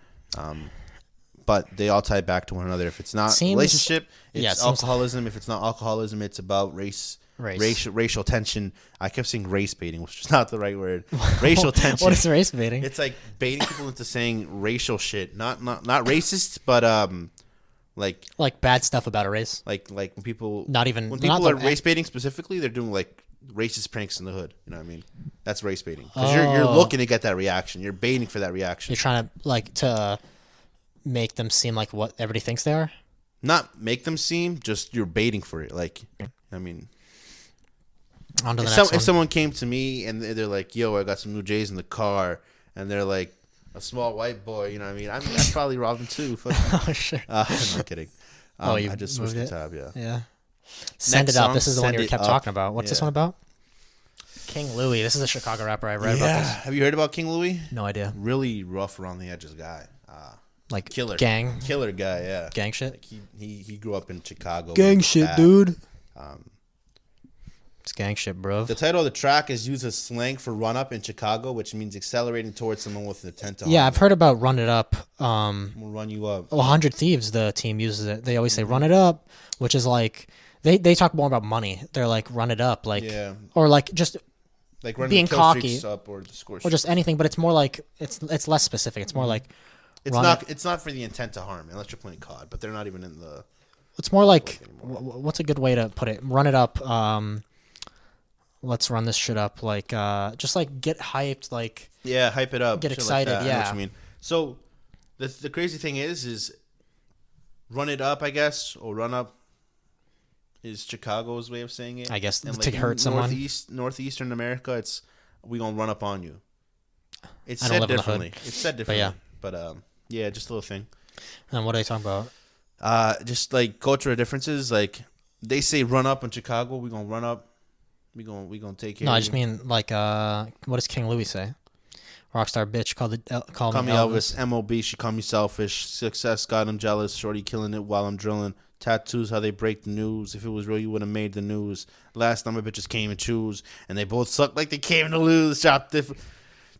But they all tie back to one another. If it's not relationship, it's alcoholism. If it's not alcoholism, it's about racial tension. I kept saying race baiting, which is not the right word. Racial tension. What is race baiting? It's like baiting people into saying racial shit. Not racist, but like bad stuff about a race. Like when people when people are race baiting specifically, they're doing like racist pranks in the hood. You know what I mean? That's race baiting because you're looking to get that reaction. You're baiting for that reaction. You're trying to make them seem like what everybody thinks they are. Not make them seem, just you're baiting for it. Like, I mean, on to the next one. If someone came to me and they're like, "Yo, I got some new J's in the car," and they're like, a small white boy, you know what I mean? I'd probably rob him too. Oh, sure. I'm kidding. I just switched the tab, yeah. Yeah. Send It Up. This is the one you kept talking about. What's this one about? King Louie. This is a Chicago rapper. I read about this. Have you heard about King Louie? No idea. Really rough around the edges guy. Like killer guy, yeah. Gang shit. Like he grew up in Chicago. Gang shit, dude. It's gang shit, bro. The title of the track is used as slang for run up in Chicago, which means accelerating towards someone with an intent to harm. Yeah, I've heard about run it up. We'll run you up. 100 Thieves, the team uses it. They always say run it up, which is like They talk more about money. They're like run it up, like or like just like run being the kill cocky up or the score or just anything. But it's more like it's less specific. It's more like it's not for the intent to harm unless you're playing COD. But they're not even in the. It's more like what's a good way to put it? Run it up. Let's run this shit up. Like just like get hyped. Like hype it up. Get excited. Like yeah, I know what you mean. So the crazy thing is run it up. I guess or run up. Is Chicago's way of saying it? I guess and to hurt someone. Northeastern America, it's we gonna run up on you. It's I said differently. It's said differently. But just a little thing. And what are they talking about? Just like cultural differences. Like they say, run up in Chicago. We gonna run up. We gonna take care. No, of I just mean like what does King Louis say? Rockstar bitch call me Elvis. MOB. She call me selfish. Success got him jealous. Shorty killing it while I'm drilling. Tattoos, how they break the news. If it was real, you would have made the news. Last time my bitches came and choose, and they both sucked like they came to lose.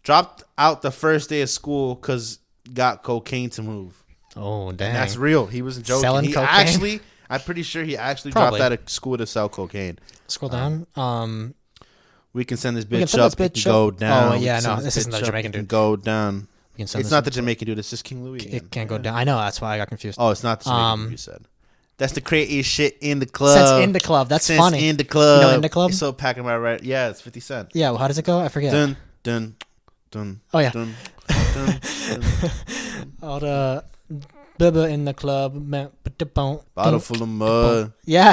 Dropped out the first day of school because got cocaine to move. Oh, damn. And that's real. He wasn't joking. Selling cocaine? I'm pretty sure he actually dropped out of school to sell cocaine. Scroll down. We can send this bitch up. It can go down. Oh, yeah, no. This isn't the Jamaican dude. Go down. It's not the Jamaican dude. It's just King Louis. It can't go down. I know. That's why I got confused. Oh, it's not the Jamaican dude you said. That's the craziest shit in the club. Since in the club. That's funny. In the club. You know in the club? He's so packing my right. Yeah, it's 50 Cent. Yeah, well, how does it go? I forget. Dun, dun, dun. Oh, yeah. Dun, dun, dun. All the bubba in the club. Bottle full of mud. Yeah.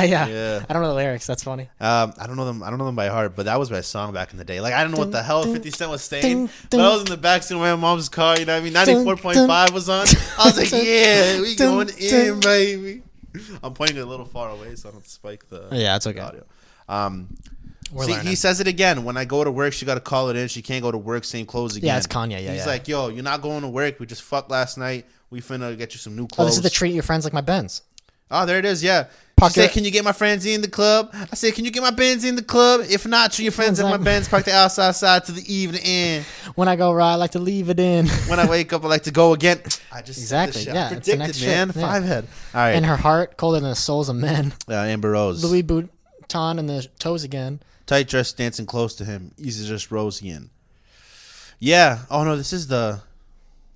I don't know the lyrics. That's funny. I don't know them by heart, but that was my song back in the day. Like, I don't know what the hell 50 Cent was saying, but I was in the backseat of my mom's car, you know what I mean? 94.5 was on. I was like, yeah, we going in, baby. I'm pointing it a little far away so I don't spike the it's okay. audio. He says it again. When I go to work, she got to call it in. She can't go to work, same clothes again. Yeah, it's Kanye. He's like, yo, you're not going to work. We just fucked last night. We finna get you some new clothes. Oh, this is the treat your friends like my Benz. Oh, there it is. Yeah. She said, can you get my friends in the club? I said, can you get my Benz in the club? If not, treat your friends at my Benz. Park the outside side to the evening end. When I go ride, I like to leave it in. When I wake up, I like to go again. I just exactly. Yeah, I predicted, man. Yeah. Five head. All right. In her heart, colder than the souls of men. Amber Rose. Louis Vuitton and the toes again. Tight dress dancing close to him. Easy just rose in. Yeah. Oh no, this is the.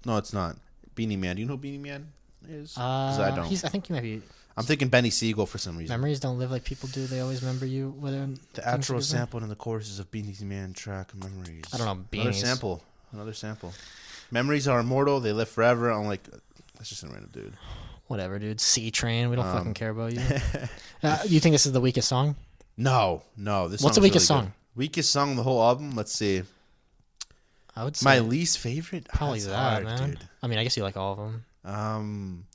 No, it's not. Beanie Man. Do you know who Beanie Man is? Because I don't. I think you might be. I'm thinking Benny Siegel for some reason. Memories don't live like people do. They always remember you. Whether the outro sampled in the choruses of Beanie Man track Memories. I don't know. Beanies. Another sample. Memories are immortal. They live forever. I'm like, that's just a random dude. Whatever, dude. C-Train. We don't fucking care about you. You think this is the weakest song? No. What's the weakest song? Weakest song on the whole album? Let's see. I would say my least favorite. Probably that, hard, man. Dude. I mean, I guess you like all of them.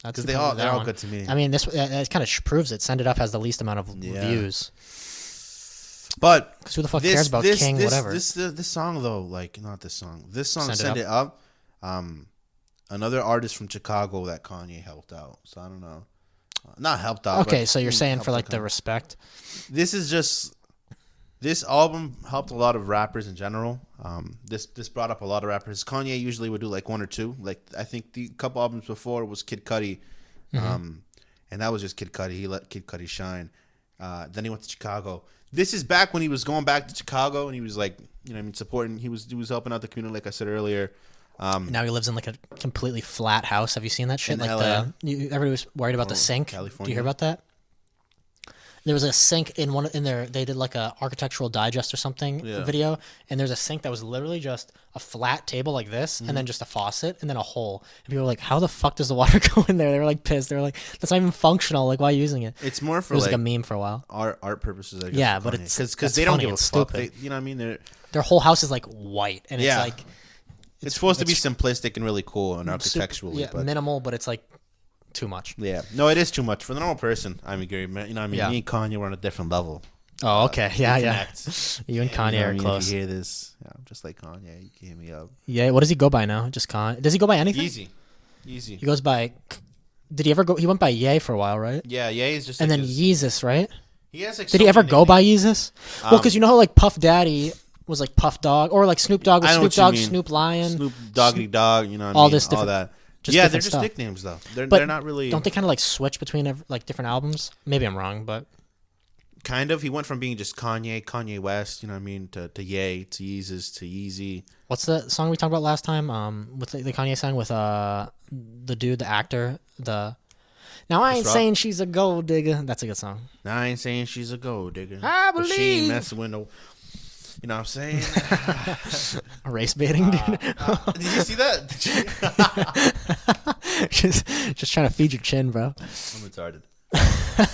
Because they're all good to me. I mean, this it kind of proves it. Send It Up has the least amount of views. But because who the fuck cares about King? Whatever. This song though, like not this song. This song, Send It Up. Another artist from Chicago that Kanye helped out. So I don't know. Not helped out. Okay, so you're saying for like the respect. This album helped a lot of rappers in general. This brought up a lot of rappers. Kanye usually would do like one or two. Like I think the couple albums before was Kid Cudi, and that was just Kid Cudi. He let Kid Cudi shine. Then he went to Chicago. This is back when he was going back to Chicago, and he was like, supporting. He was helping out the community, like I said earlier. Now he lives in like a completely flat house. Have you seen that shit? Like everybody was worried about the sink. California. Do you hear about that? There was a sink in there. They did like a Architectural Digest or something video, and there's a sink that was literally just a flat table like this, and then just a faucet, and then a hole. And people were like, "How the fuck does the water go in there?" They were like pissed. They were like, "That's not even functional. Like, why are you using it?" It's more for it was like a meme for a while. Art purposes. I guess, yeah, but it's because they don't give a fuck. They, you know what I mean? Their whole house is like white, and it's like it's supposed to be simplistic and really cool and architecturally, but minimal, but it's like too much. Yeah, no, it is too much for the normal person. I mean, Gary, you know what I mean? Me and Kanye were on a different level. Oh, okay, yeah. You and Kanye are close. If you hear this, I'm just like Kanye. You can hit me up. Yeah, what does he go by now? Just Kanye? Does he go by anything? Easy. He goes by. Did he ever go? He went by Ye for a while, right? Yeah, Ye is just. And then Yeezus, right? He has. Like, did he ever go by Yeezus? Well, because you know how like Puff Daddy was like Puff Dog, or like Snoop Dogg was Snoop Dogg, Snoop Lion, Snoop Doggity Dog. You know what I mean? All this different. All that. They're just nicknames though. They're not really. Don't they kind of like switch between like different albums? Maybe I'm wrong, but kind of. He went from being just Kanye West, you know what I mean, to Ye, to Yeezus, to Yeezy. What's the song we talked about last time? With the Kanye song with the dude, the actor, Now I ain't saying she's a gold digger. That's a good song. Now I ain't saying she's a gold digger. I believe. But she ain't messing with no. You know what I'm saying? Race baiting, dude. Did you see that? just trying to feed your chin, bro. I'm retarded.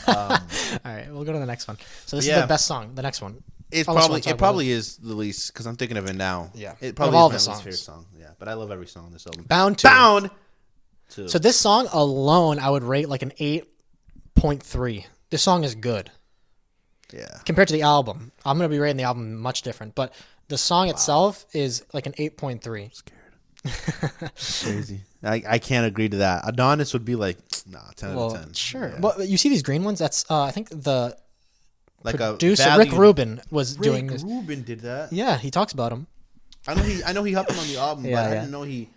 All right, we'll go to the next one. So this is the best song. The next one. It probably is the least because I'm thinking of it now. Yeah, it probably of all is the my songs. least favorite song. Yeah, but I love every song on this album. Bound to. So this song alone, I would rate like an 8.3. This song is good. Yeah. Compared to the album, I'm gonna be rating the album much different, but the song itself is like an 8.3. I'm scared. Crazy. I can't agree to that. Adonis would be like 10 out of 10. Sure. Yeah. Well, you see these green ones? That's I think the like producer Rick Rubin was doing this. Rick Rubin did that. Yeah, he talks about him. I know he helped him on the album, but I didn't know he.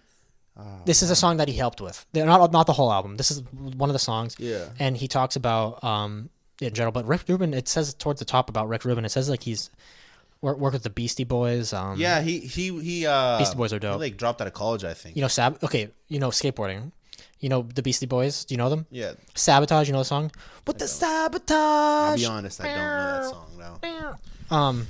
This is a song that he helped with. Not the whole album. This is one of the songs. Yeah. And he talks about in general, but Rick Rubin. It says towards the top about Rick Rubin. It says like he's worked with the Beastie Boys. He Beastie Boys are dope. He like dropped out of college, I think. You know skateboarding. You know the Beastie Boys. Do you know them? Yeah. Sabotage. You know the song? What the sabotage? I'll be honest, I don't know that song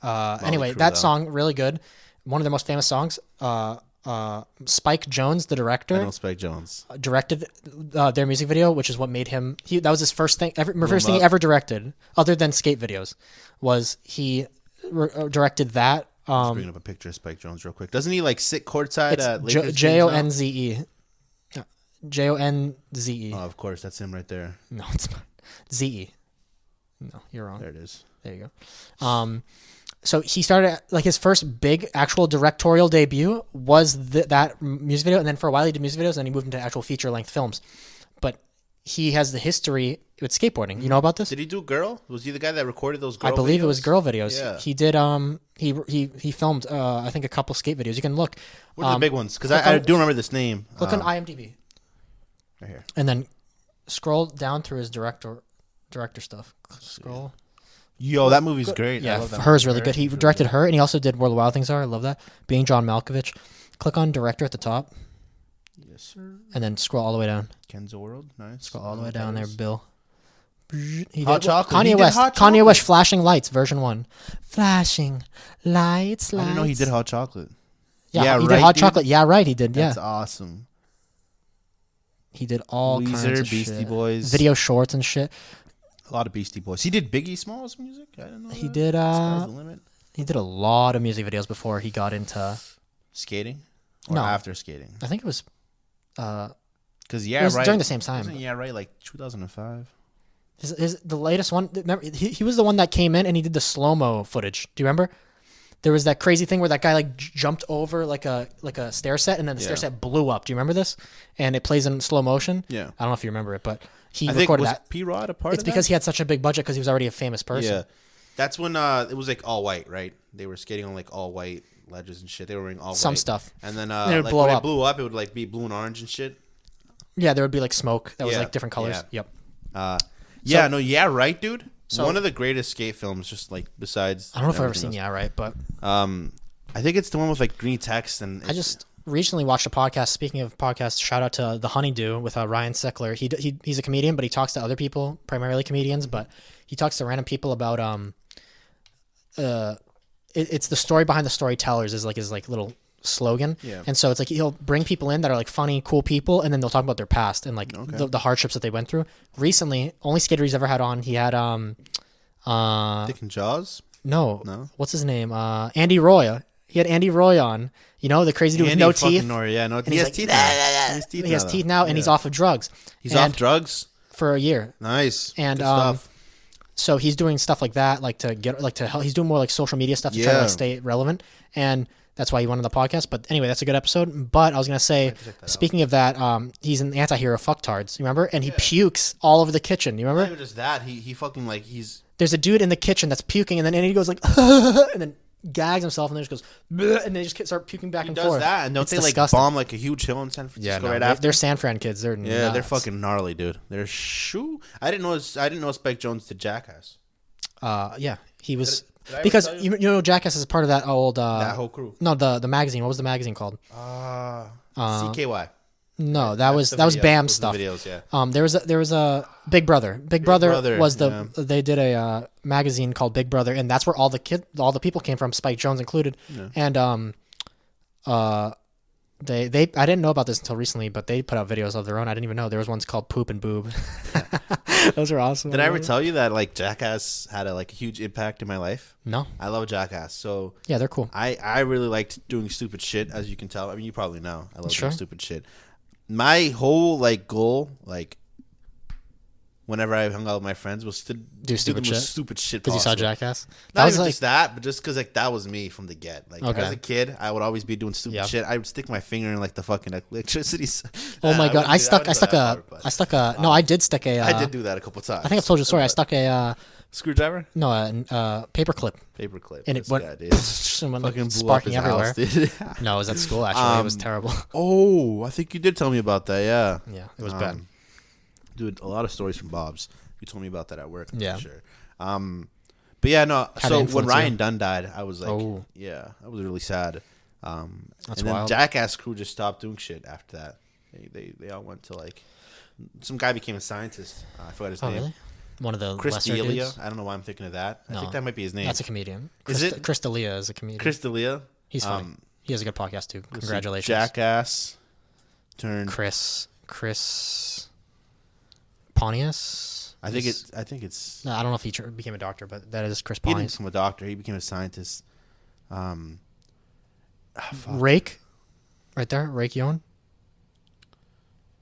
now. Anyway, that song really good. One of their most famous songs. Spike Jonze, the director. I know Spike Jonze. Directed their music video, which is what made him. That was his first thing. First thing he ever directed, other than skate videos, was he directed that. Just bringing up a picture of Spike Jonze real quick. Doesn't he like sit courtside at Lakers? Jonze. Jonze. Oh, of course, that's him right there. No, it's not. Ze. No, you're wrong. There it is. There you go. So he started like his first big actual directorial debut was that music video, and then for a while he did music videos, and then he moved into actual feature length films. But he has the history with skateboarding. You know about this? Did he do Girl? Was he the guy that recorded those Girl videos? I believe it was Girl videos. Yeah. He did. He filmed. I think a couple skate videos. You can look. What are the big ones? Because I do remember this name. Look on IMDb. Right here. And then scroll down through his director stuff. Scroll. Yo, that movie's great. Yeah, Her's really good. He directed Her, and he also did Where the Wild Things Are. I love that. Being John Malkovich. Click on director at the top. Yes, sir. And then scroll all the way down. Ken's World. Nice. Scroll all the way down there, Bill. Hot Chocolate. Kanye West. Kanye West. Flashing Lights, version 1. Flashing lights. I didn't know he did Hot Chocolate. Yeah, he did Hot Chocolate. Yeah, right. He did. That's awesome. He did all kinds of Beastie shit. Boys, video shorts and shit. A lot of Beastie Boys. He did Biggie Smalls music. I didn't know. He did. Sky's the limit. He did a lot of music videos before he got into skating. Or no, after skating. I think it was. Because it was during the same time. Wasn't right? Like 2005. The latest one. Remember, he was the one that came in and he did the slow mo footage. Do you remember? There was that crazy thing where that guy like jumped over like a stair set, and then the stair set blew up. Do you remember this? And it plays in slow motion. Yeah. I don't know if you remember it, but he I recorded think, that. P-Rod a part of that? It's because he had such a big budget because he was already a famous person. Yeah. That's when it was like all white, right? They were skating on like all white ledges and shit. They were wearing all some white. stuff. And then it would like blow when up. it blew up, it would like be blue and orange and shit. Yeah, there would be like smoke that was like different colors. Yeah. Yep. Right, dude. So, one of the greatest skate films, just like besides. I don't know if I've ever seen Right, but I think it's the one with like green text and. I just recently watched a podcast. Speaking of podcasts, shout out to The Honeydew with Ryan Seckler. He's a comedian, but he talks to other people, primarily comedians, but he talks to random people about it's the story behind the storytellers is like his like little slogan. Yeah. And so it's like he'll bring people in that are like funny, cool people, and then they'll talk about their past and like the hardships that they went through. Recently, only skater he's ever had on, he had Dick and Jaws? No. What's his name? Andy Roy. He had Andy Roy on. You know, the crazy dude with no teeth. He has teeth now. He has teeth now, and he's off of drugs. He's off drugs? For a year. Nice. And good stuff. So he's doing stuff like that, like to get like to help. He's doing more like social media stuff to try to like, stay relevant, and that's why he went on the podcast. But anyway, that's a good episode. But I was gonna say, speaking of that, he's an anti-hero fucktards. You remember? And he pukes all over the kitchen. You remember? Not even just that. He fucking like he's. There's a dude in the kitchen that's puking, and then Andy goes like, and then gags himself and then just goes, bleh, and they just start puking back and forth. Does that, and don't they disgusting. Like bomb like a huge hill in San Francisco right after? They're San Fran kids. They're nuts. They're fucking gnarly, dude. They're I didn't know Spike Jonze did Jackass. Yeah, he was because you know Jackass is part of that old that whole crew. No, the magazine. What was the magazine called? CKY. No, that was BAM stuff. Videos, yeah. There was a Big Brother. Big Brother was they did a magazine called Big Brother, and that's where all the people came from, Spike Jonze included. Yeah. And they I didn't know about this until recently, but they put out videos of their own. I didn't even know there was ones called Poop and Boob. Those are awesome. Did I ever tell you that like Jackass had a huge impact in my life? No. I love Jackass. So yeah, they're cool. I really liked doing stupid shit, as you can tell. I mean, you probably know. I love doing stupid shit. My whole goal, whenever I hung out with my friends, was to do stupid shit. Because you saw Jackass. Not even just that, but just because that was me from the get. As a kid, I would always be doing stupid shit. I would stick my finger in the fucking electricity. Oh my god! I did stick a. I did do that a couple times. I think I've told you the story. I stuck a screwdriver. No, a paper clip. And it went fucking sparking everywhere. House, no, it was at school actually. It was terrible. Oh, I think you did tell me about that. Yeah. Yeah, it was bad. Dude, a lot of stories from Bob's. You told me about that at work. Yeah. For sure. But yeah, no. So when Ryan Dunn died, I was like, yeah, I was really sad. That's and then wild. Jackass crew just stopped doing shit after that. They all went to some guy became a scientist. I forgot his name. Really? One of the Chris lesser D'Elia. dudes? I don't know why I'm thinking of that. I think that might be his name. That's a comedian. Is it? Chris D'Elia is a comedian. Chris D'Elia? He's funny. He has a good podcast too. Congratulations. Jackass turned Chris Pontius. I think it's. No, I don't know if he became a doctor, but that is Chris He Pontius. didn't become a doctor. He became a scientist. Rake, right there, Rake Yohn.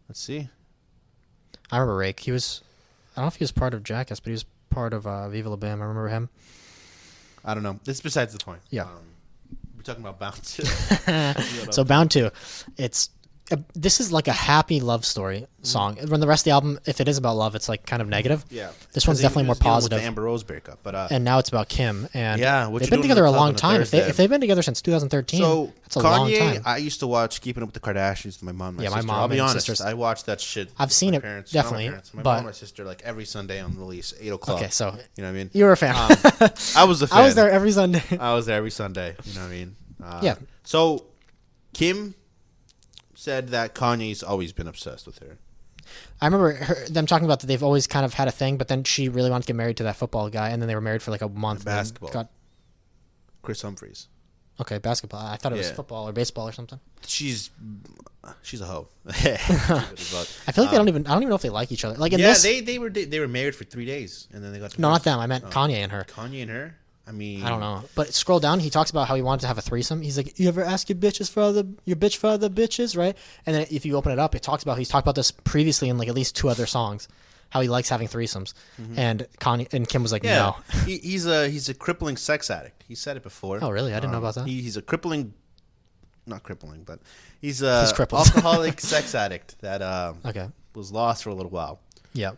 Let's see. I remember Rake. He was. I don't know if he was part of Jackass, but he was part of Viva La Bam. I remember him. I don't know. This is besides the point. Yeah. We're talking about Bound 2. So Bound 2, this is like a happy love story song. When the rest of the album, if it is about love, it's kind of negative. Yeah. This one's definitely more positive. With the Amber Rose breakup, but and now it's about Kim, and they've been together a long time. If they've been together since 2013, so that's a Kanye, long time. I used to watch Keeping Up with the Kardashians with my mom, and my sister. My mom. I'll be honest, sisters. I watched that shit. I've seen it parents, definitely, my but mom and my sister every Sunday on release, 8:00. Okay, so you know what I mean. You were a fan. I was a fan. I was there every Sunday. You know what I mean. Yeah. So Kim said that Kanye's always been obsessed with her. I remember them talking about that they've always kind of had a thing, but then she really wanted to get married to that football guy, and then they were married for a month. Basketball. Chris Humphries. Okay, basketball. I thought it was football or baseball or something. She's a hoe. I feel like I don't even know if they like each other. They were married for 3 days, and then they got divorced. No, not them. I meant Kanye and her. Kanye and her. I mean, I don't know. But scroll down. He talks about how he wanted to have a threesome. He's like, "You ever ask your bitch for other bitches, right?" And then if you open it up, he's talked about this previously in at least 2 other songs, how he likes having threesomes. Mm-hmm. And Kanye and Kim was like, "No." He's a crippling sex addict. He said it before. Oh, really? I didn't know about that. He's a crippling, not crippling, but he's a alcoholic sex addict that was lost for a little while. Yeah.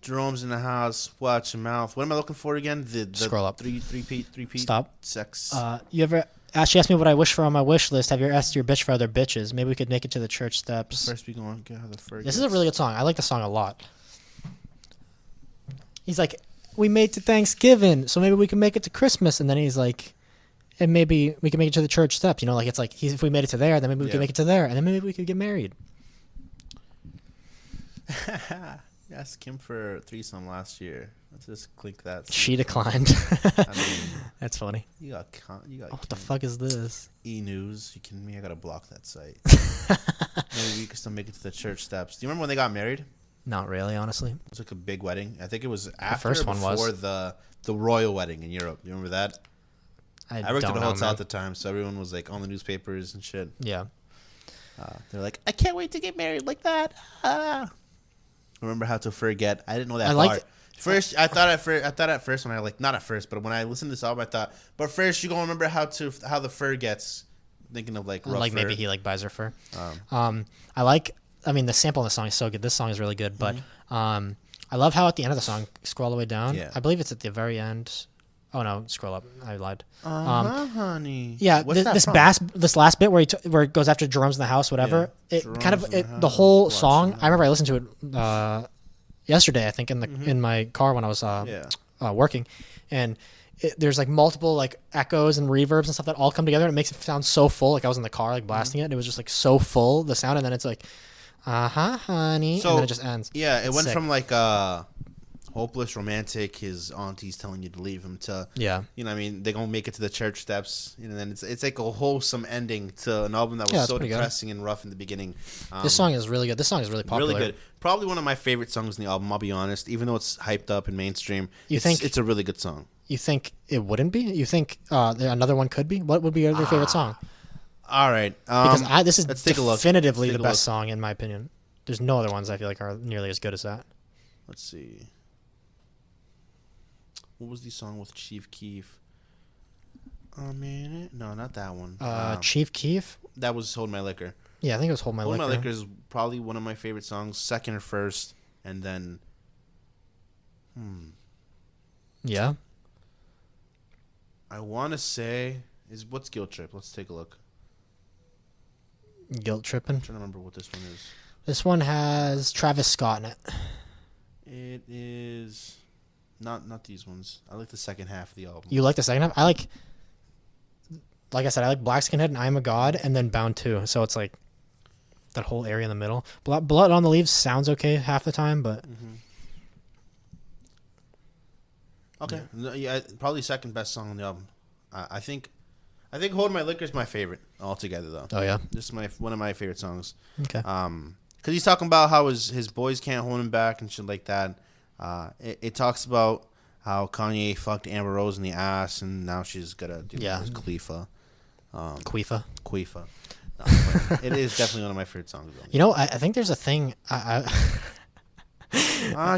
Jerome's in the house. Watch your mouth. What am I looking for again? The scroll up. Three. Stop. Sex. You ever? She asked me what I wish for on my wish list. Have you ever asked your bitch for other bitches? Maybe we could make it to the church steps. First, we go get how the fur. This is a really good song. I like the song a lot. He's like, we made to Thanksgiving, so maybe we can make it to Christmas. And then he's like, and maybe we can make it to the church steps. It's like if we made it to there, then maybe we can make it to there, and then maybe we could get married. Asked Kim for a threesome last year. Let's just click that. She declined. I mean, that's funny. You got what the fuck is this? E-News. You kidding me? I gotta block that site. Maybe we could still make it to the church steps. Do you remember when they got married? Not really, honestly. It was a big wedding. I think it was after the first one before the royal wedding in Europe. Do you remember that? I worked at a hotel at the time, so everyone was on the newspapers and shit. Yeah. They're like, I can't wait to get married like that. Remember how to forget? I didn't know that part. First, I thought at first when I not at first, but when I listened to this album, I thought, but first you gonna remember how the fur gets. Thinking of rough fur. Maybe he buys her fur. The sample in the song is so good. This song is really good, but I love how at the end of the song, scroll all the way down. Yeah. I believe it's at the very end. Oh no, scroll up. I lied. Honey. Yeah, this last bit where where it goes after drums in the house, whatever. Yeah, the whole song. I remember I listened to it yesterday. I think in my car when I was working, and there's like multiple like echoes and reverbs and stuff that all come together. And it makes it sound so full. Like I was in the car like blasting it. And it was just like so full the sound, and then it's like, honey, and then it just ends. Yeah, it went from like hopeless romantic, his auntie's telling you to leave him, to you know what I mean, they're gonna make it to the church steps, and then it's like a wholesome ending to an album that was so depressing and rough in the beginning. This song is really good. This song is really popular. Really good. Probably one of my favorite songs in the album, I'll be honest, even though it's hyped up and mainstream. It's a really good song. You think it wouldn't be? You think another one could be? What would be your favorite song? All right, because this is definitively the best song in my opinion. There's no other ones I feel like are nearly as good as that. Let's see. What was the song with Chief Keef? No, not that one. Chief Keef? That was Hold My Liquor. Yeah, I think it was Hold My Liquor. Hold My Liquor is probably one of my favorite songs, second or first, and then... Yeah? I want to say... What's Guilt Trip? Let's take a look. Guilt Trippin'? I'm trying to remember what this one is. This one has Travis Scott in it. It is... Not these ones. I like the second half of the album. You like the second half? I like I said, I like Black Skinhead and I'm a God, and then Bound 2. So it's like that whole area in the middle. Blood on the Leaves sounds okay half the time, but... Okay. Yeah, probably second best song on the album. I think Hold My Liquor is my favorite altogether, though. Oh, yeah? This is one of my favorite songs. Okay. Because he's talking about how his boys can't hold him back and shit like that. It talks about how Kanye fucked Amber Rose in the ass, and now she's gonna do his Khalifa. Queefa. No, it is definitely one of my favorite songs. Though. You know, I think there's a thing. I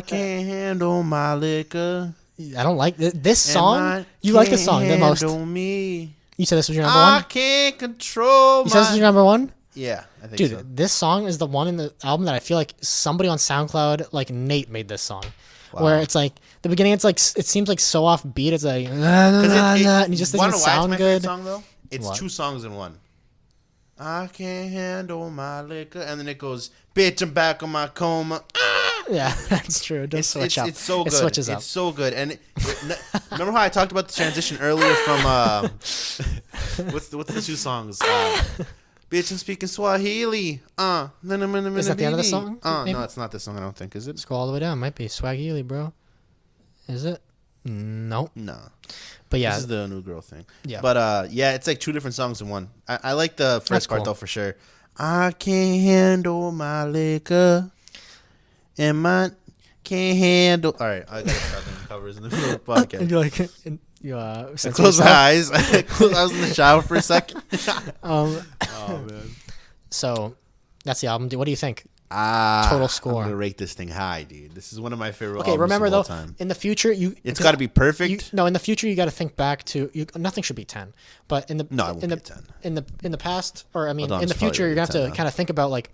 can't handle my liquor. I don't like this song. You like this song the most. Me. You said this was your number one? I can't control. You said this was your number one? Yeah, I think so. Dude, this song is the one in the album that I feel like somebody on SoundCloud, like Nate, made this song. Wow. Where it's like the beginning, it's like it seems like so offbeat. It's like and he just doesn't sound good. Song, though? It's two songs in one. I can't handle my liquor, and then it goes, "Bitch, I'm back on my coma." Yeah, that's true. It does switch up. It's so good. It switches up. It's so good. And remember how I talked about the transition earlier from what's the two songs? Bitch, I'm speaking Swahili. Is that the end of the song? No, it's not this song. I don't think. Is it? Scroll all the way down. Might be Swahili, bro. Is it? Nope. No. But yeah, this is the new girl thing. Yeah. But yeah, it's like two different songs in one. I like the first part though for sure. I can't handle my liquor, and my can't handle. All right, I got fucking covers in the middle of the podcast. You're like, I close my eyes. I was in the shower for a second. Oh man. So that's the album. What do you think? Total score. I'm gonna rate this thing high, dude. This is one of my favorite. Okay, albums remember of all though, time. in the future, it's got to be perfect. In the future, you got to think back to nothing should be 10. But in the in the past, or I mean, in the future, you're gonna have to kind of think about like,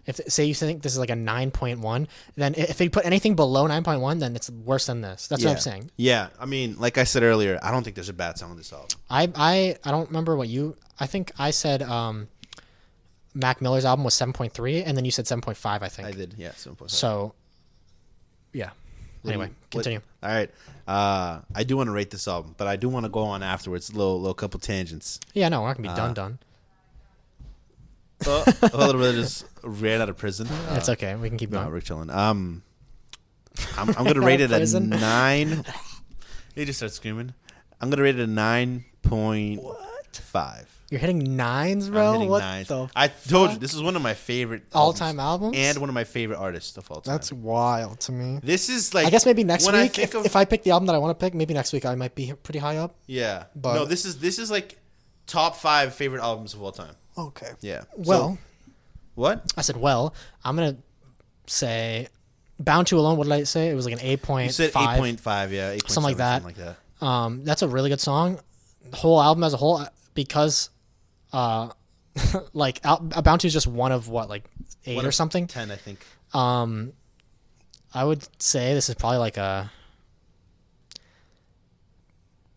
if say you think this is like a 9.1, then if they put anything below 9.1, then it's worse than this. That's what I'm saying. Yeah, I mean, like I said earlier, I don't think there's a bad song on this album. I don't remember what you. I think I said. Mac Miller's album was 7.3, and then you said 7.5, I think. I did, yeah, 7.5. So, yeah. Anyway, continue. All right. I do want to rate this album, but I do want to go on afterwards, a little couple tangents. Yeah, no, we're not going to be done. A little bit just ran out of prison. It's okay. We can keep going. No, we're chilling. I'm going to rate it a 9. He just started screaming. I'm going to rate it a 9.5. You're hitting 9s, bro? I'm hitting what 9s. The I told you, this is one of my favorite all-time albums? And one of my favorite artists of all time. That's wild to me. This is like... I guess maybe next week, if I pick the album that I want to pick, maybe next week I might be pretty high up. Yeah. But no, this is like top 5 favorite albums of all time. Okay. Yeah. Well... What? I said, well, I'm going to say... Bound 2 alone, what did I say? It was like an 8.5. You said 8.5, yeah. 8.7, something like that. Something like that. That's a really good song. The whole album as a whole, because... like Bound 2 is just one of what, like 8 or something? 10, I think. I would say this is probably like a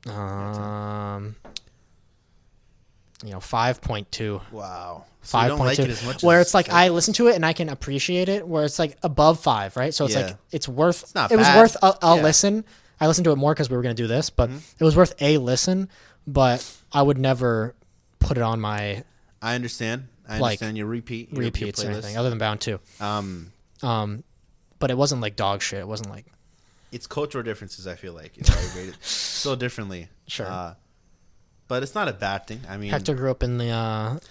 5.2. Wow. So 5.2. Like it as much where it's like I listen to it and I can appreciate it. Where it's like above 5, right? So it's like it's worth. It's not. It was worth a listen. I listened to it more because we were gonna do this, but it was worth a listen. But I would never put it on my. I understand. Your repeats or anything other than Bound 2. But it wasn't like dog shit. It wasn't like. It's cultural differences. I feel like it's rated so differently. Sure. But it's not a bad thing. I mean, Hector grew up in the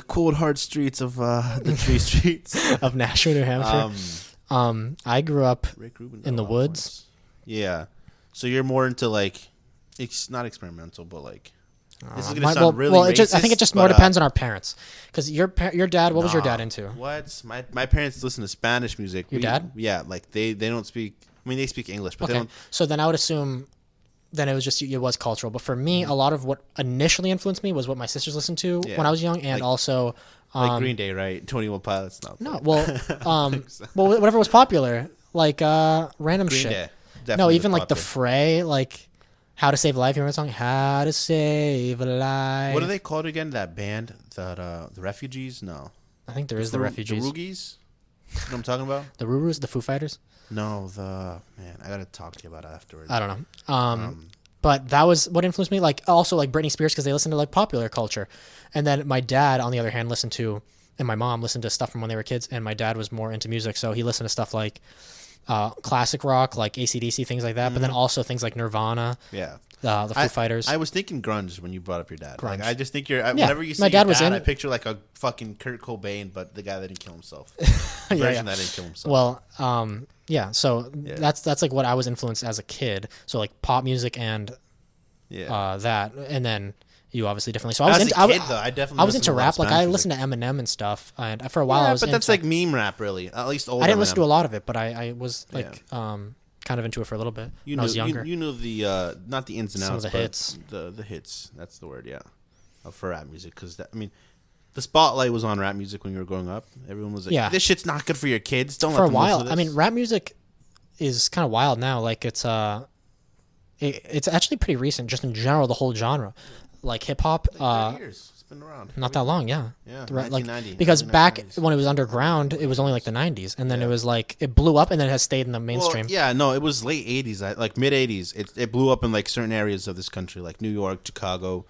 cold hard streets of the tree streets of Nashua, New Hampshire. I grew up in the woods. Points. Yeah. So you're more into like, it's not experimental, but like. This is gonna sound really racist, I think it just more depends on our parents. Because your dad, what was your dad into? What? My parents listen to Spanish music. Your dad? Yeah, like they don't speak. I mean, they speak English, but they don't. So then I would assume, then it was cultural. But for me, a lot of what initially influenced me was what my sisters listened to when I was young, and also like Green Day, right? 21 Pilots. No, well, well, whatever was popular, like random Green shit. Day, no, even like the Fray, like. How to Save a Life. You remember the song? How to Save a Life. What are they called again? That band? The Refugees? No. I think there is the Refugees. The Roogies? You know what I'm talking about? The Rurus? The Foo Fighters? No, man, I got to talk to you about it afterwards. I don't know. But that was what influenced me. Like, also, like, Britney Spears, because they listened to, like, popular culture. And then my dad, on the other hand, listened to, and my mom listened to stuff from when they were kids, and my dad was more into music, so he listened to stuff like classic rock, like AC/DC, things like that, but then also things like Nirvana. Yeah. The Foo Fighters. I was thinking grunge when you brought up your dad. Grunge. Like, I just think whenever you see your dad, I picture like a fucking Kurt Cobain, but the guy that didn't kill himself. The version that didn't kill himself. Well, So that's like what I was influenced as a kid. So like pop music and that, and then you obviously differently. So I was into rap. Like I listened to Eminem and stuff, and for a while I was. But that's like meme rap, really. At least old. I didn't listen to a lot of it, but I was like kind of into it for a little bit when I was younger. You knew the not the ins and outs, some of the hits. The hits. That's the word, for rap music. Because I mean, the spotlight was on rap music when you were growing up. Everyone was like, "This shit's not good for your kids." Don't for let them a while. listen to this. I mean, rap music is kind of wild now. Like it's actually pretty recent, just in general, the whole genre, like hip hop. 30 years. Around. Not that long, yeah. 1990. Because back when it was underground, it was only like the 90s, and then it was like it blew up, and then it has stayed in the mainstream. Well, it was late 80s, like mid 80s. It blew up in like certain areas of this country, like New York, Chicago,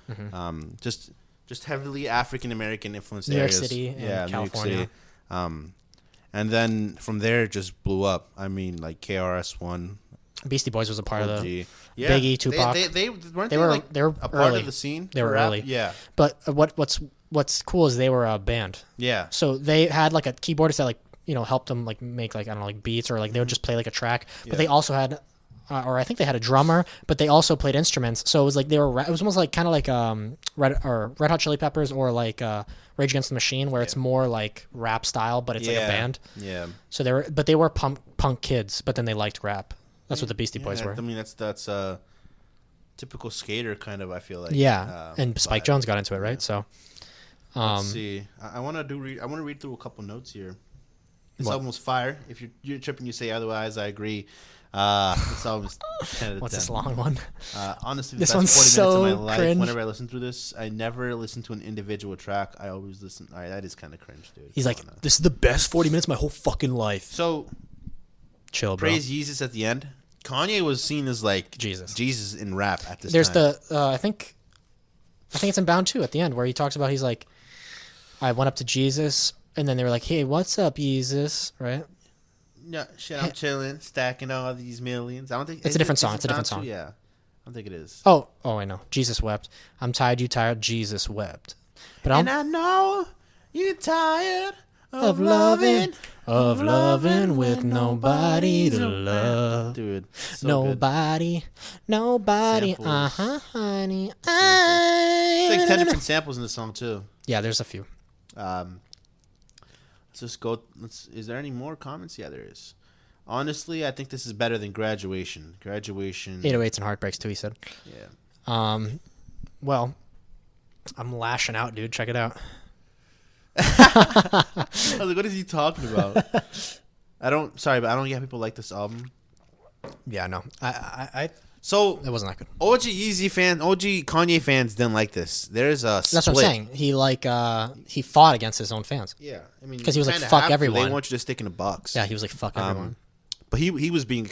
just heavily African American influenced areas. New York City, and California. New York City. And then from there, it just blew up. I mean, like KRS-One. Beastie Boys was a part of the Biggie, Tupac. They were a part early. of the scene. They were early. Yeah. But what's cool is they were a band. Yeah. So they had like a keyboardist that like helped them like make like I don't know like beats or like they would just play like a track. But they also had, or I think they had a drummer, but they also played instruments. So it was like it was almost like kind of like Red Hot Chili Peppers or like Rage Against the Machine, where it's more like rap style, but it's like a band. Yeah. So they were punk kids, but then they liked rap. That's what the Beastie Boys were. I mean, that's typical skater kind of. I feel like. Yeah, and Spike Jonze got into it, right? So. Let's see. I want to read through a couple notes here. This album was fire. If you're tripping, you say otherwise. I agree. This album's 10 out of 10. What's this long one? Honestly, this the best 40 minutes of my life. Cringe. Whenever I listen through this, I never listen to an individual track. I always listen. All right, that is kind of cringe, dude. He's like, this is the best 40 minutes of my whole fucking life. So, chill, bro. Praise Yeezus at the end. Kanye was seen as like Jesus in rap at this time. There's I think it's in Bound 2 at the end where he talks about he's like, I went up to Jesus and then they were like, hey, what's up, Yeezus, right? Yeah, shit, I'm chilling, stacking all these millions. I don't think it's a different song. It's a different song. Yeah, I don't think it is. Oh, I know. Jesus wept. I'm tired. You tired? Jesus wept. But I know you're tired of loving with nobody to love. Dude, so nobody, honey. It's like 10 different samples in the song too. Yeah, there's a few. Let's just go. Is there any more comments? Yeah, there is. Honestly, I think this is better than Graduation. 808s and Heartbreaks too, he said. Yeah. Well, I'm lashing out, dude. Check it out. I was like, what is he talking about? I don't get how people like this album. Yeah, no. I So it wasn't that good. OG Kanye fans didn't like this. There's a split. That's what I'm saying. He fought against his own fans. Yeah, I mean, because he was like, "Fuck everyone." They want you to stick in a box. Yeah, he was like, "Fuck everyone." But he was being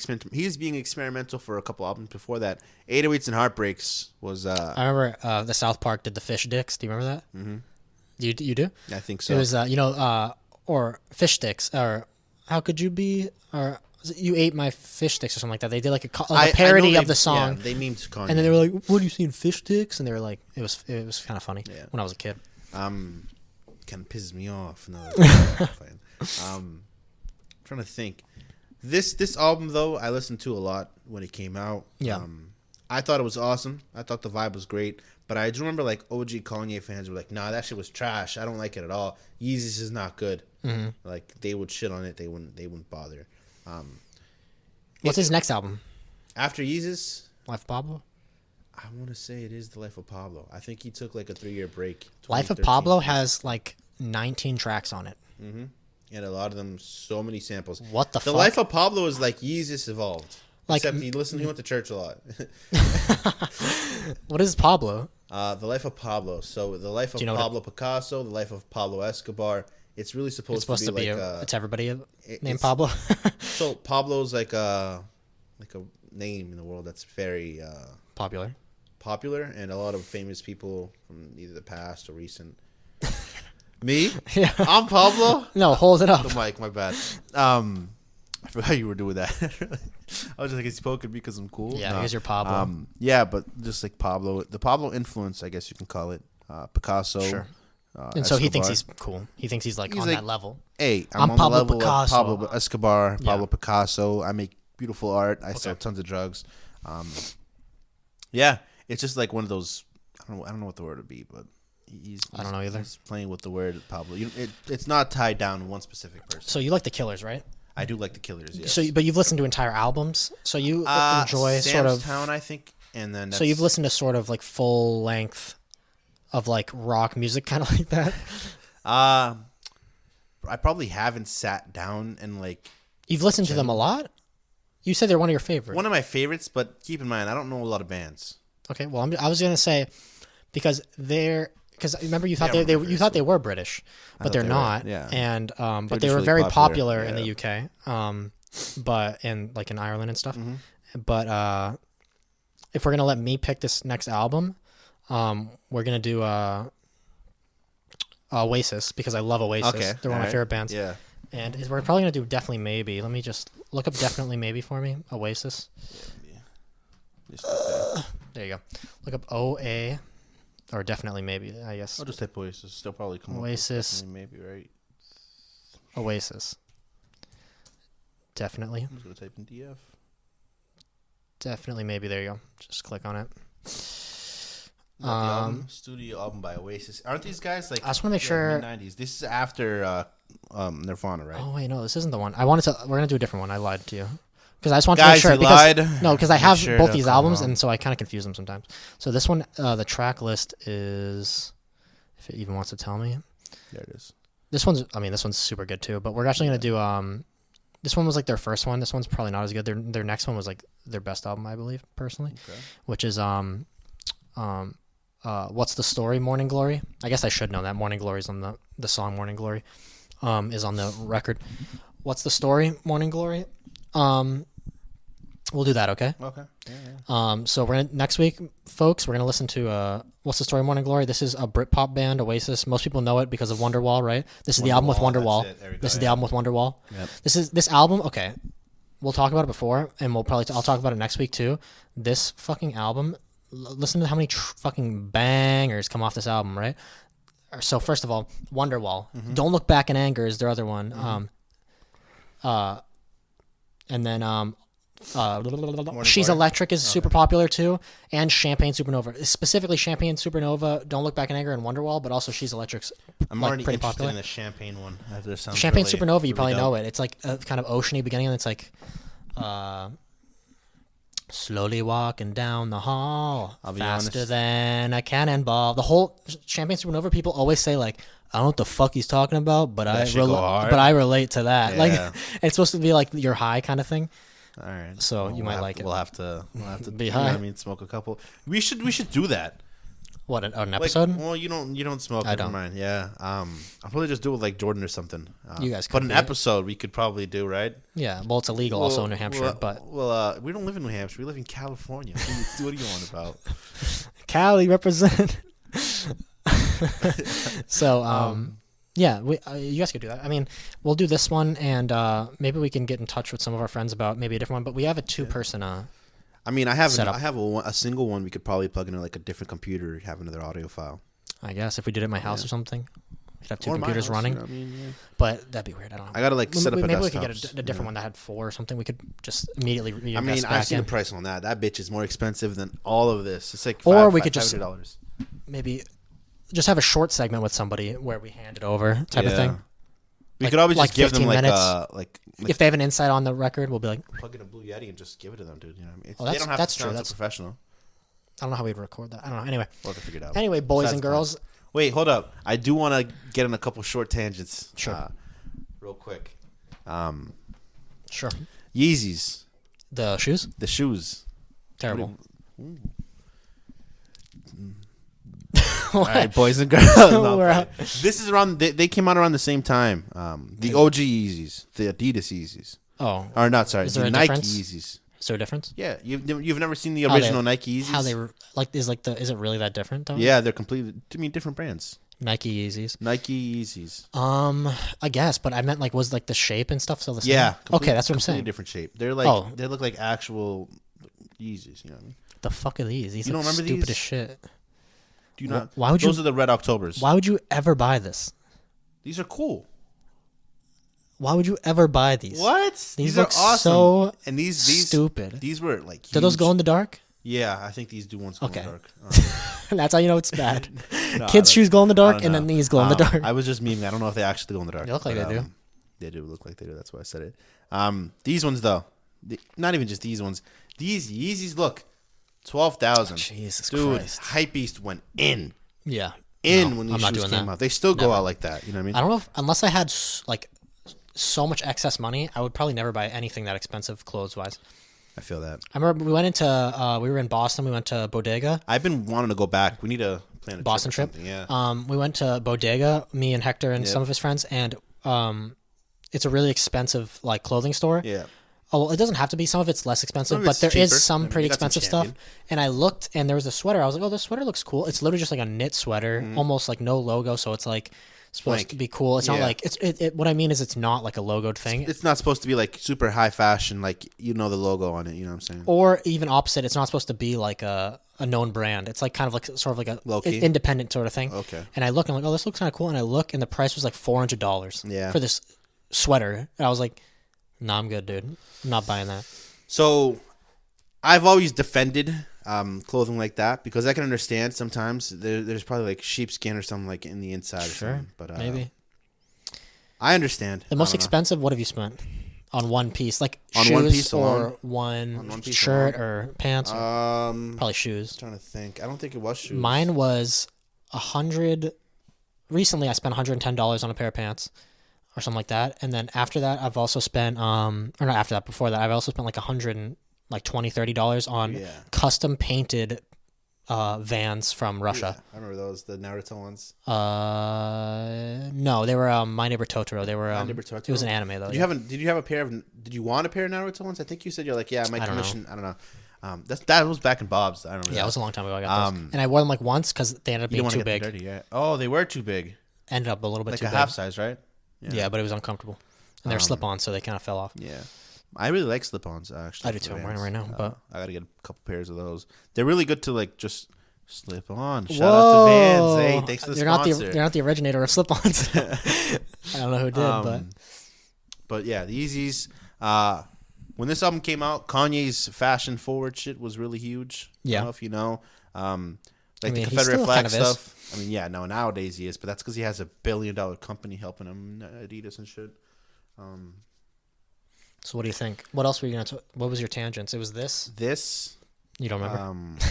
experimental for a couple albums before that. 808s and Heartbreaks was. I remember the South Park did the fish dicks. Do you remember that? Mm-hmm. You do? I think so. It was or fish sticks, or how could you be, or you ate my fish sticks or something like that. They did like a parody of the song. Yeah, they memed Kanye. And then they were like, "What, are you seeing fish sticks?" And they were like, it was kind of funny when I was a kid. Kind of pisses me off. No, trying to think. This album though, I listened to a lot when it came out. Yeah. I thought it was awesome. I thought the vibe was great. But I do remember like OG Kanye fans were like, "Nah, that shit was trash. I don't like it at all. Yeezus is not good." Mm-hmm. Like they would shit on it. They wouldn't bother. What's his next album? After Yeezus? Life of Pablo? I want to say it is The Life of Pablo. I think he took like a 3-year break. Life of Pablo has like 19 tracks on it. Mm-hmm. And a lot of them, so many samples. What the fuck? The Life of Pablo is like Yeezus evolved. Like, except he went to church a lot. What is Pablo? The Life of Pablo. So The Life of Pablo Picasso, The Life of Pablo Escobar. It's really supposed to be like it's everybody named Pablo. So Pablo's like a name in the world that's very popular, and a lot of famous people from either the past or recent. Me? Yeah, I'm Pablo. No, hold it up. The mic, my bad. I forgot you were doing that. I was just like, he's poking me because I'm cool. Yeah, because you're Pablo. Yeah, but just like Pablo, the Pablo influence, I guess you can call it. Picasso. Sure. And Escobar. so he thinks he's cool. He thinks he's on that level. Hey, I'm on Pablo the level Picasso. of Pablo Escobar, Pablo Picasso. I make beautiful art. I sell tons of drugs. Yeah, it's just like one of those. I don't know what the word would be, but I don't know either. He's playing with the word Pablo. It's not tied down to one specific person. So you like the Killers, right? I do like the Killers. Yes. So, but you've listened to entire albums. So you enjoy Sam's sort of Town, I think, and then so you've listened to sort of like full length of like rock music, kind of like that. I probably haven't sat down and like. You've listened to them a lot? You said they're one of your favorites. One of my favorites, but keep in mind, I don't know a lot of bands. Okay, well, I was gonna say because remember you thought you thought they were British, but they're not. Yeah. And but they were really very popular yeah. in the UK. But in like in Ireland and stuff. Mm-hmm. But if we're gonna let me pick this next album, we're gonna do Oasis because I love Oasis. Okay. They're one of my favorite bands. Yeah. And we're probably gonna do Definitely Maybe. Let me just look up Definitely Maybe for me. Oasis. Yeah. There you go. Look up OA or Definitely Maybe. I guess. I'll just type Oasis. They'll probably come Oasis. up with Maybe, right? Oasis. Definitely. I'm just gonna type in DF. Definitely Maybe. There you go. Just click on it. Studio album by Oasis. Aren't these guys like? I just want to make sure. Mid-90s. This is after Nirvana, right? Oh wait, no, this isn't the one. We're gonna do a different one. I lied to you because I just want to make sure. Because I have sure both these albums, and so I kind of confuse them sometimes. So this one, the track list is, if it even wants to tell me. There it is. This one's super good too. But we're actually gonna do this one was like their first one. This one's probably not as good. Their next one was like their best album, I believe, personally, which is What's the Story, Morning Glory. I guess I should know that. Morning Glory is on the song Morning Glory is on the record. What's the Story, Morning Glory. We'll do that, okay? Okay. Yeah. So next week, folks, we're gonna listen to What's the Story, Morning Glory. This is a Britpop band, Oasis. Most people know it because of Wonderwall, right? This is the album with Wonderwall. This is the album with Wonderwall. Yep. This album. Okay, we'll talk about it before, and I'll talk about it next week too. This fucking album. Listen to how many fucking bangers come off this album, right? So first of all, Wonderwall. Mm-hmm. Don't Look Back in Anger is their other one. Mm-hmm. And then She's Electric is super popular too, and Champagne Supernova. Specifically, Champagne Supernova, Don't Look Back in Anger, and Wonderwall, but also She's Electric's I'm already pretty interested popular. in the Champagne one. Champagne Supernova, you probably know it. It's like a kind of oceany beginning, and it's like slowly walking down the hall, faster than a cannonball. The whole Champagne Supernova, people always say like, I don't know what the fuck he's talking about, but I relate to that. Yeah. Like, it's supposed to be like your high kind of thing. All right. So you might like it. We'll have to be high. I mean, smoke a couple. We should do that. What, an episode? Well, you don't smoke. I don't. Never mind. Yeah. I'll probably just do it like Jordan or something. You guys. But an episode we could probably do, right? Yeah. Well, it's illegal also in New Hampshire, but we don't live in New Hampshire. We live in California. What are you on about? Cali represent. So yeah, you guys could do that. I mean, we'll do this one, and maybe we can get in touch with some of our friends about maybe a different one. But we have a 2-person. I mean, I have a single one. We could probably plug into like a different computer, have another audio file. I guess if we did it at my house or something, we'd have 2 computers running. I mean, yeah. But that'd be weird. I don't know. I gotta set up a desktop. Maybe we could get a different one that had 4 or something. We could just immediately. I mean, I've seen the price on that. That bitch is more expensive than all of this. It's like we could just maybe just have a short segment with somebody where we hand it over type of thing. We could always just give them like if they have an insight on the record, we'll be like, plug in a Blue Yeti and just give it to them, dude. You know what I mean? Well, they don't have that's to true. sound That's so professional. I don't know how we'd record that. I don't know. Anyway, we'll have to figure it out. Anyway, boys and girls. Wait, hold up. I do want to get on a couple short tangents. Sure. Real quick. Sure. Yeezys. The shoes? The shoes. Terrible. All right, boys and girls. This is around. They came out around the same time. The OG Yeezys, the Adidas Yeezys. Oh, or not? Sorry, the Nike Yeezys. Is there a difference? Yeah, you've never seen the original Nike Yeezys. How they is it really that different though? Yeah, they're completely. I mean, different brands. Nike Yeezys. Nike Yeezys. I guess, but I meant was the shape and stuff still the same? Yeah. Okay, that's what I'm saying. Different shape. They're like they look like actual Yeezys. You know what I mean? The fuck are these? These you don't remember stupid these? as shit. Do you not? Why would Those are the Red Octobers. Why would you ever buy this? These are cool. Why would you ever buy these? What? These look awesome. So and these stupid. These were like huge. Do those glow in the dark? Yeah, I think these do ones glow in the dark. That's how you know it's bad. Kids' shoes glow in the dark, and then these glow in the dark. I was just memeing. I don't know if they actually glow in the dark. They look like they do. They do look like they do. That's why I said it. These ones though, not even just these ones. These Yeezys look 12,000. Jesus Christ. Hypebeast went in. Yeah. When these shoes came out. They still go out like that. You know what I mean? I don't know unless I had so much excess money, I would probably never buy anything that expensive clothes wise. I feel that. I remember we went into we were in Boston. We went to Bodega. I've been wanting to go back. We need to plan a Boston trip. Yeah. We went to Bodega, me and Hector and some of his friends, and it's a really expensive clothing store. Yeah. Oh, well, it doesn't have to be. Some of it's less expensive, but there is some pretty expensive stuff. And I looked, and there was a sweater. I was like, "Oh, this sweater looks cool." It's literally just like a knit sweater, almost like no logo. So it's supposed to be cool. It's not like it's. What I mean is, it's not like a logoed thing. It's not supposed to be super high fashion, the logo on it. You know what I'm saying? Or even opposite. It's not supposed to be like a known brand. It's kind of sort of like a independent sort of thing. Okay. And I look, and I'm like, "Oh, this looks kind of cool." And I look, and the price was $400. Yeah. For this sweater, and I was like, "Nah, I'm good, dude. I'm not buying that." So, I've always defended clothing like that because I can understand sometimes there's probably sheepskin or something in the inside or something. But maybe. I understand. The most expensive, what have you spent on one piece? On shoes one piece or one shirt or pants? Probably shoes. I'm trying to think. I don't think it was shoes. Mine was $100. Recently, I spent $110 on a pair of pants. Or something like that, and then after that, I've also spent, or not after that, before that, I've also spent $120, $30 on custom painted Vans from Russia. Yeah, I remember those, the Naruto ones. No, they were My Neighbor Totoro. They were. My Neighbor Totoro. It was an anime though. Did you have a pair of? Did you want a pair of Naruto ones? I think you said you're like, yeah, I might commission. I don't know. That was back in Bob's. I remember. Yeah, it was a long time ago. I got those, and I wore them once because they ended up being too big. Dirty, yeah. Oh, they were too big. Ended up a little bit too big. Like a half size, right? Yeah, but it was uncomfortable. And they're slip-ons, so they kind of fell off. Yeah. I really like slip-ons, actually. I do too. I'm wearing them right now. But I got to get a couple pairs of those. They're really good to, just slip on. Shout out to Vans. Hey, thanks for the sponsor. You're not the originator of slip-ons. I don't know who did, But, yeah, the Yeezys. When this album came out, Kanye's fashion-forward shit was really huge. Yeah. I don't know if you know. The Confederate flag stuff. I mean, yeah, no, nowadays he is, but that's because he has $1 billion company helping him, Adidas and shit. So what do you think? What else were you going to what was your tangents? It was this? This. You don't remember?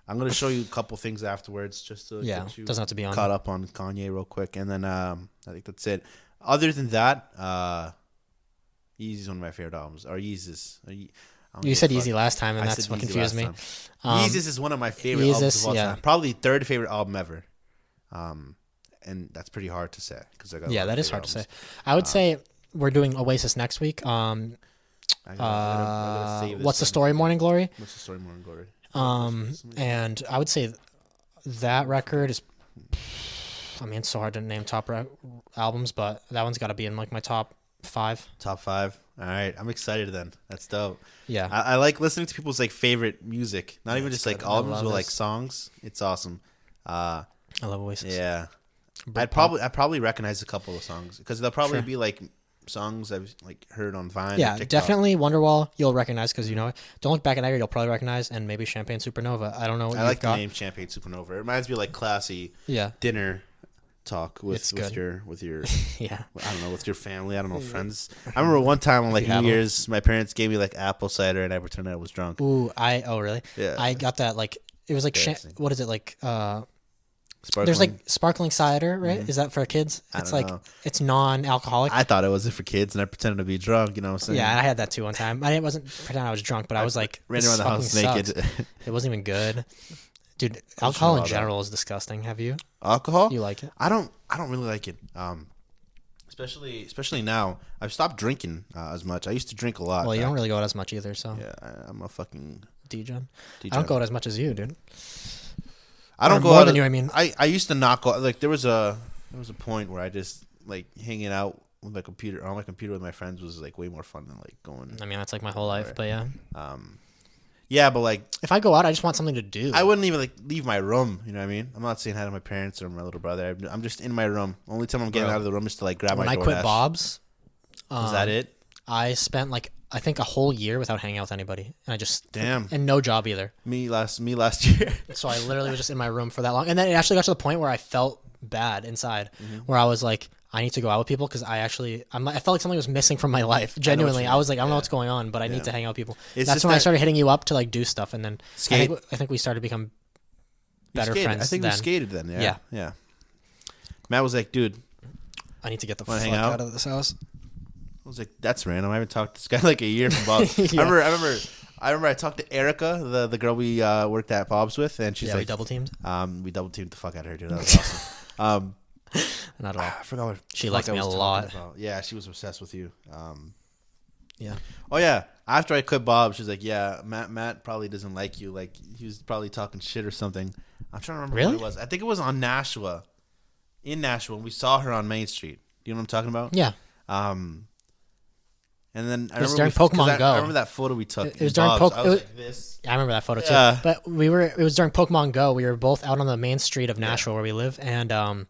I'm going to show you a couple things afterwards just to get you doesn't have to be on caught up on Kanye real quick, and then I think that's it. Other than that, Yeezus is one of my favorite albums. Or Yeezus. You said Yeezy last time, and that's what confused me. Yeezus is one of my favorite albums of all time. Probably third favorite album ever. And that's pretty hard to say. That is hard to say. I would say we're doing Oasis next week. What's the story, Morning Glory? What's the story, Morning Glory? And I would say that record is... I mean, it's so hard to name top albums, but that one's got to be in like my top 5. Top 5. All right, I'm excited then. That's dope. Yeah, I like listening to people's like favorite music, not even just like albums, but like songs. It's awesome. I love Oasis. Yeah, I'd probably recognize a couple of songs because they'll probably be like songs I've like heard on Vine. Yeah, definitely Wonderwall. You'll recognize because you know it. Don't Look Back in Anger. You'll probably recognize, and maybe Champagne Supernova. I don't know. I like the name Champagne Supernova. It reminds me of like classy dinner talk with your yeah, I don't know, with your family. I don't know, friends. I remember one time on like New Year's, my parents gave me like apple cider and I pretended I was drunk. Ooh, really? Yeah. I got that like it was like what is it like? Sparkling. There's like sparkling cider, right? Mm-hmm. Is that for kids? It's like it's non-alcoholic. I thought it wasn't for kids, and I pretended to be drunk. You know what I'm saying? Yeah, I had that too one time. I wasn't pretending I was drunk, but I was like ran around the house naked. It wasn't even good. Dude, alcohol in general is disgusting. Have you? Alcohol? You like it? I don't really like it. Especially now. I've stopped drinking as much. I used to drink a lot. Well, you don't really go out as much either, so. Yeah, I'm a fucking D-Gen. I don't go out as much as you, dude. I don't go more out than you. I mean, I used to not go. Like there was a point where I just like hanging out with my computer on my computer with my friends was like way more fun than like going. I mean, that's like my whole life, but yeah. Yeah, but like if I go out, I just want something to do. I wouldn't even like leave my room. You know what I mean? I'm not saying hi to my parents or my little brother. I'm just in my room. Only time I'm getting out of the room is to like grab my DoorDash. When I quit Bob's, is that it? I spent like I think a whole year without hanging out with anybody, and I just and no job either. Me last year. So I literally was just in my room for that long, and then it actually got to the point where I felt bad inside, where I was like, I need to go out with people because I felt like something was missing from my life. Genuinely, I was like, I don't know what's going on, but I need to hang out with people. That's when I started hitting you up to like do stuff, and then I think we started to become better friends. I think we skated then. Yeah. Matt was like, dude, I need to get the fuck out of this house. I was like, that's random. I haven't talked to this guy like a year from Bob's. I remember I talked to Erica, the girl we worked at Bob's with, and she's like, we double teamed. We double teamed the fuck out of her, dude. That was awesome. Not at all. I forgot what she likes me a lot. Yeah, she was obsessed with you. Yeah. Oh yeah. After I quit Bob, she's like, yeah, Matt probably doesn't like you. Like he was probably talking shit or something. I'm trying to remember what it was. I think it was on Nashua. In Nashua, we saw her on Main Street. Do you know what I'm talking about? Yeah. And then it was during Pokemon Go. I remember that photo we took. It was during Pokemon. I was like this. I remember that photo too. But it was during Pokemon Go. We were both out on the main street of Nashua where we live, and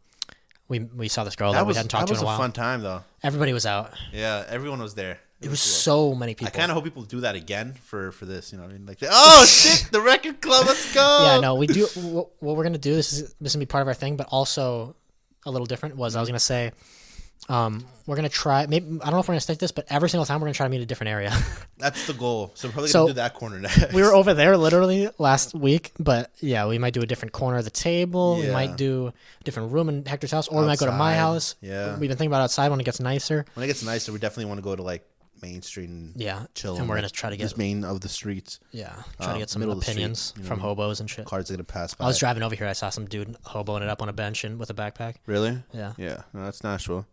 we saw this girl that we hadn't talked to in a while. That was a fun time though. Everybody was out. Yeah, everyone was there. It was so many people. I kind of hope people do that again for this. You know what I mean? Like, oh shit, the record club, let's go. Yeah, no, we do. What we're gonna do. This is gonna be part of our thing, but also a little different. I was gonna say. We're gonna try. Maybe I don't know if we're gonna stick to this, but every single time we're gonna try to meet a different area. That's the goal. So we're probably gonna do that corner next. We were over there literally last week, but yeah, we might do a different corner of the table. Yeah. We might do a different room in Hector's house, or we might go to my house. Yeah, we've been thinking about outside when it gets nicer. When it gets nicer, we definitely want to go to like Main Street and chill. And we're gonna try to get this main of the streets. Yeah, try to get some opinions from hobos and shit. Cars are gonna pass by. I was driving over here. I saw some dude hoboing it up on a bench and with a backpack. Really? Yeah. Yeah. No, that's Nashville.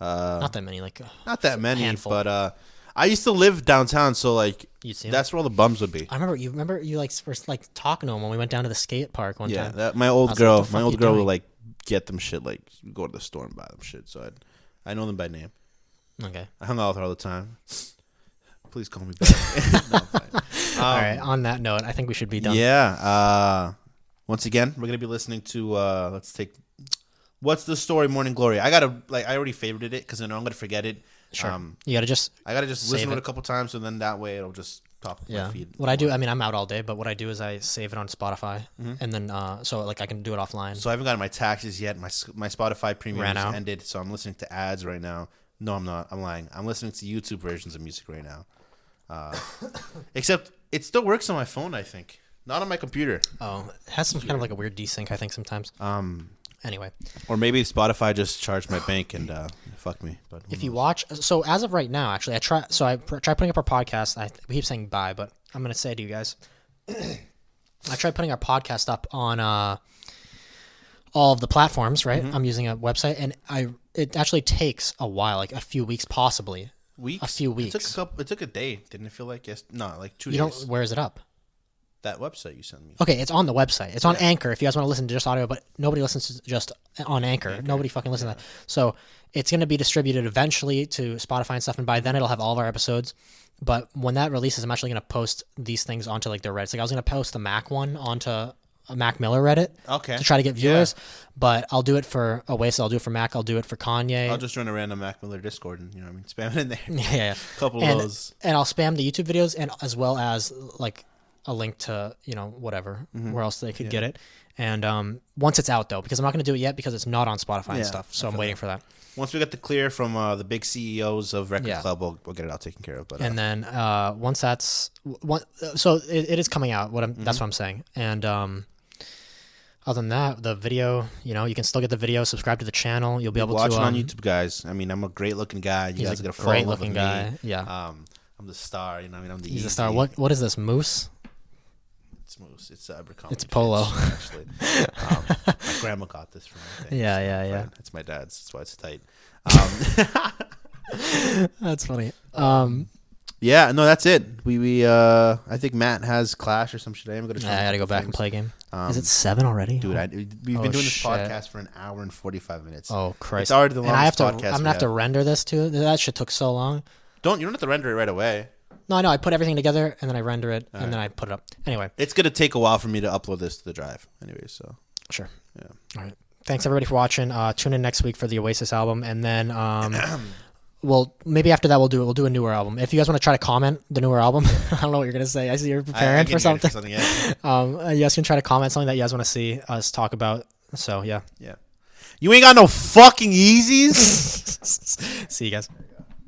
Not that many, not that many, handful. But I used to live downtown, so like that's where all the bums would be. I remember you like were like talking to him when we went down to the skate park one time. Yeah, my old girl would like get them shit, like go to the store and buy them shit. So I know them by name. Okay. I hung out with her all the time. Please call me back. No, all right. On that note, I think we should be done. Yeah. Once again, we're gonna be listening to let's take. What's the story, Morning Glory? I already favorited it because I know I'm gonna forget it. Sure. I gotta just listen to it a couple times, and then that way it'll just pop up my feed. What I do, I mean, I'm out all day, but what I do is I save it on Spotify, and then so like I can do it offline. So I haven't gotten my taxes yet. My Spotify premium is ended, so I'm listening to ads right now. No, I'm not. I'm lying. I'm listening to YouTube versions of music right now. Except it still works on my phone, I think. Not on my computer. Oh, it has some kind of like a weird desync, I think, sometimes. Anyway. Or maybe Spotify just charged my bank and fuck me. But if you watch, so as of right now, actually, I tried putting up our podcast. We keep saying bye, but I'm gonna say it to you guys. I tried putting our podcast up on all of the platforms. Right, I'm using a website, and it actually takes a while, like a few weeks, possibly. Weeks? A few weeks. It took a day. Didn't it feel like no, like 2 days? Where is it up? That website you sent me. Okay, it's on the website. It's on Anchor if you guys want to listen to just audio, but nobody listens to just on Anchor. Nobody fucking listens to that. So it's going to be distributed eventually to Spotify and stuff, and by then it'll have all of our episodes. But when that releases, I'm actually going to post these things onto like the Reddit. Like I was going to post the Mac one onto a Mac Miller Reddit to try to get viewers, but I'll do it for Oasis, I'll do it for Mac, I'll do it for Kanye. I'll just join a random Mac Miller Discord and spam it in there. Yeah. A couple of those. And I'll spam the YouTube videos and as well as like a link to, whatever, where else they could get it. And once it's out, though, because I'm not going to do it yet because it's not on Spotify and stuff. So I'm waiting for that. Once we get the clear from the big CEOs of Record Club, we'll get it all taken care of. But and then once that's... so it is coming out. That's what I'm saying. And other than that, the video, you can still get the video. Subscribe to the channel. You'll be able to... Watching on YouTube, guys. I mean, I'm a great-looking guy. You guys are going to fall in love with me. Guy. Yeah. I'm the star. I'm the He's the star. What is this, Moose? It's Moose. It's Abercrombie. It's Polo. Actually, my grandma got this from me. Yeah. It's my dad's. That's why it's tight. That's funny. Yeah, no, that's it. We I think Matt has Clash or some shit. I gotta go back and play a game. Is it 7 already? Dude, we've been doing this podcast for an hour and 45 minutes. Oh Christ! It's already the longest podcast. I'm gonna have to render this too. That shit took so long. You don't have to render it right away. No, I know. I put everything together and then I render it and then I put it up. Anyway, it's gonna take a while for me to upload this to the drive. Anyway, so sure. Yeah. All right. Thanks everybody for watching. Tune in next week for the Oasis album, and then well, maybe after that we'll do a newer album. If you guys want to try to comment the newer album, I don't know what you're gonna say. I see you're preparing for something. You guys can try to comment something that you guys want to see us talk about. So yeah. You ain't got no fucking Yeezys. See you guys.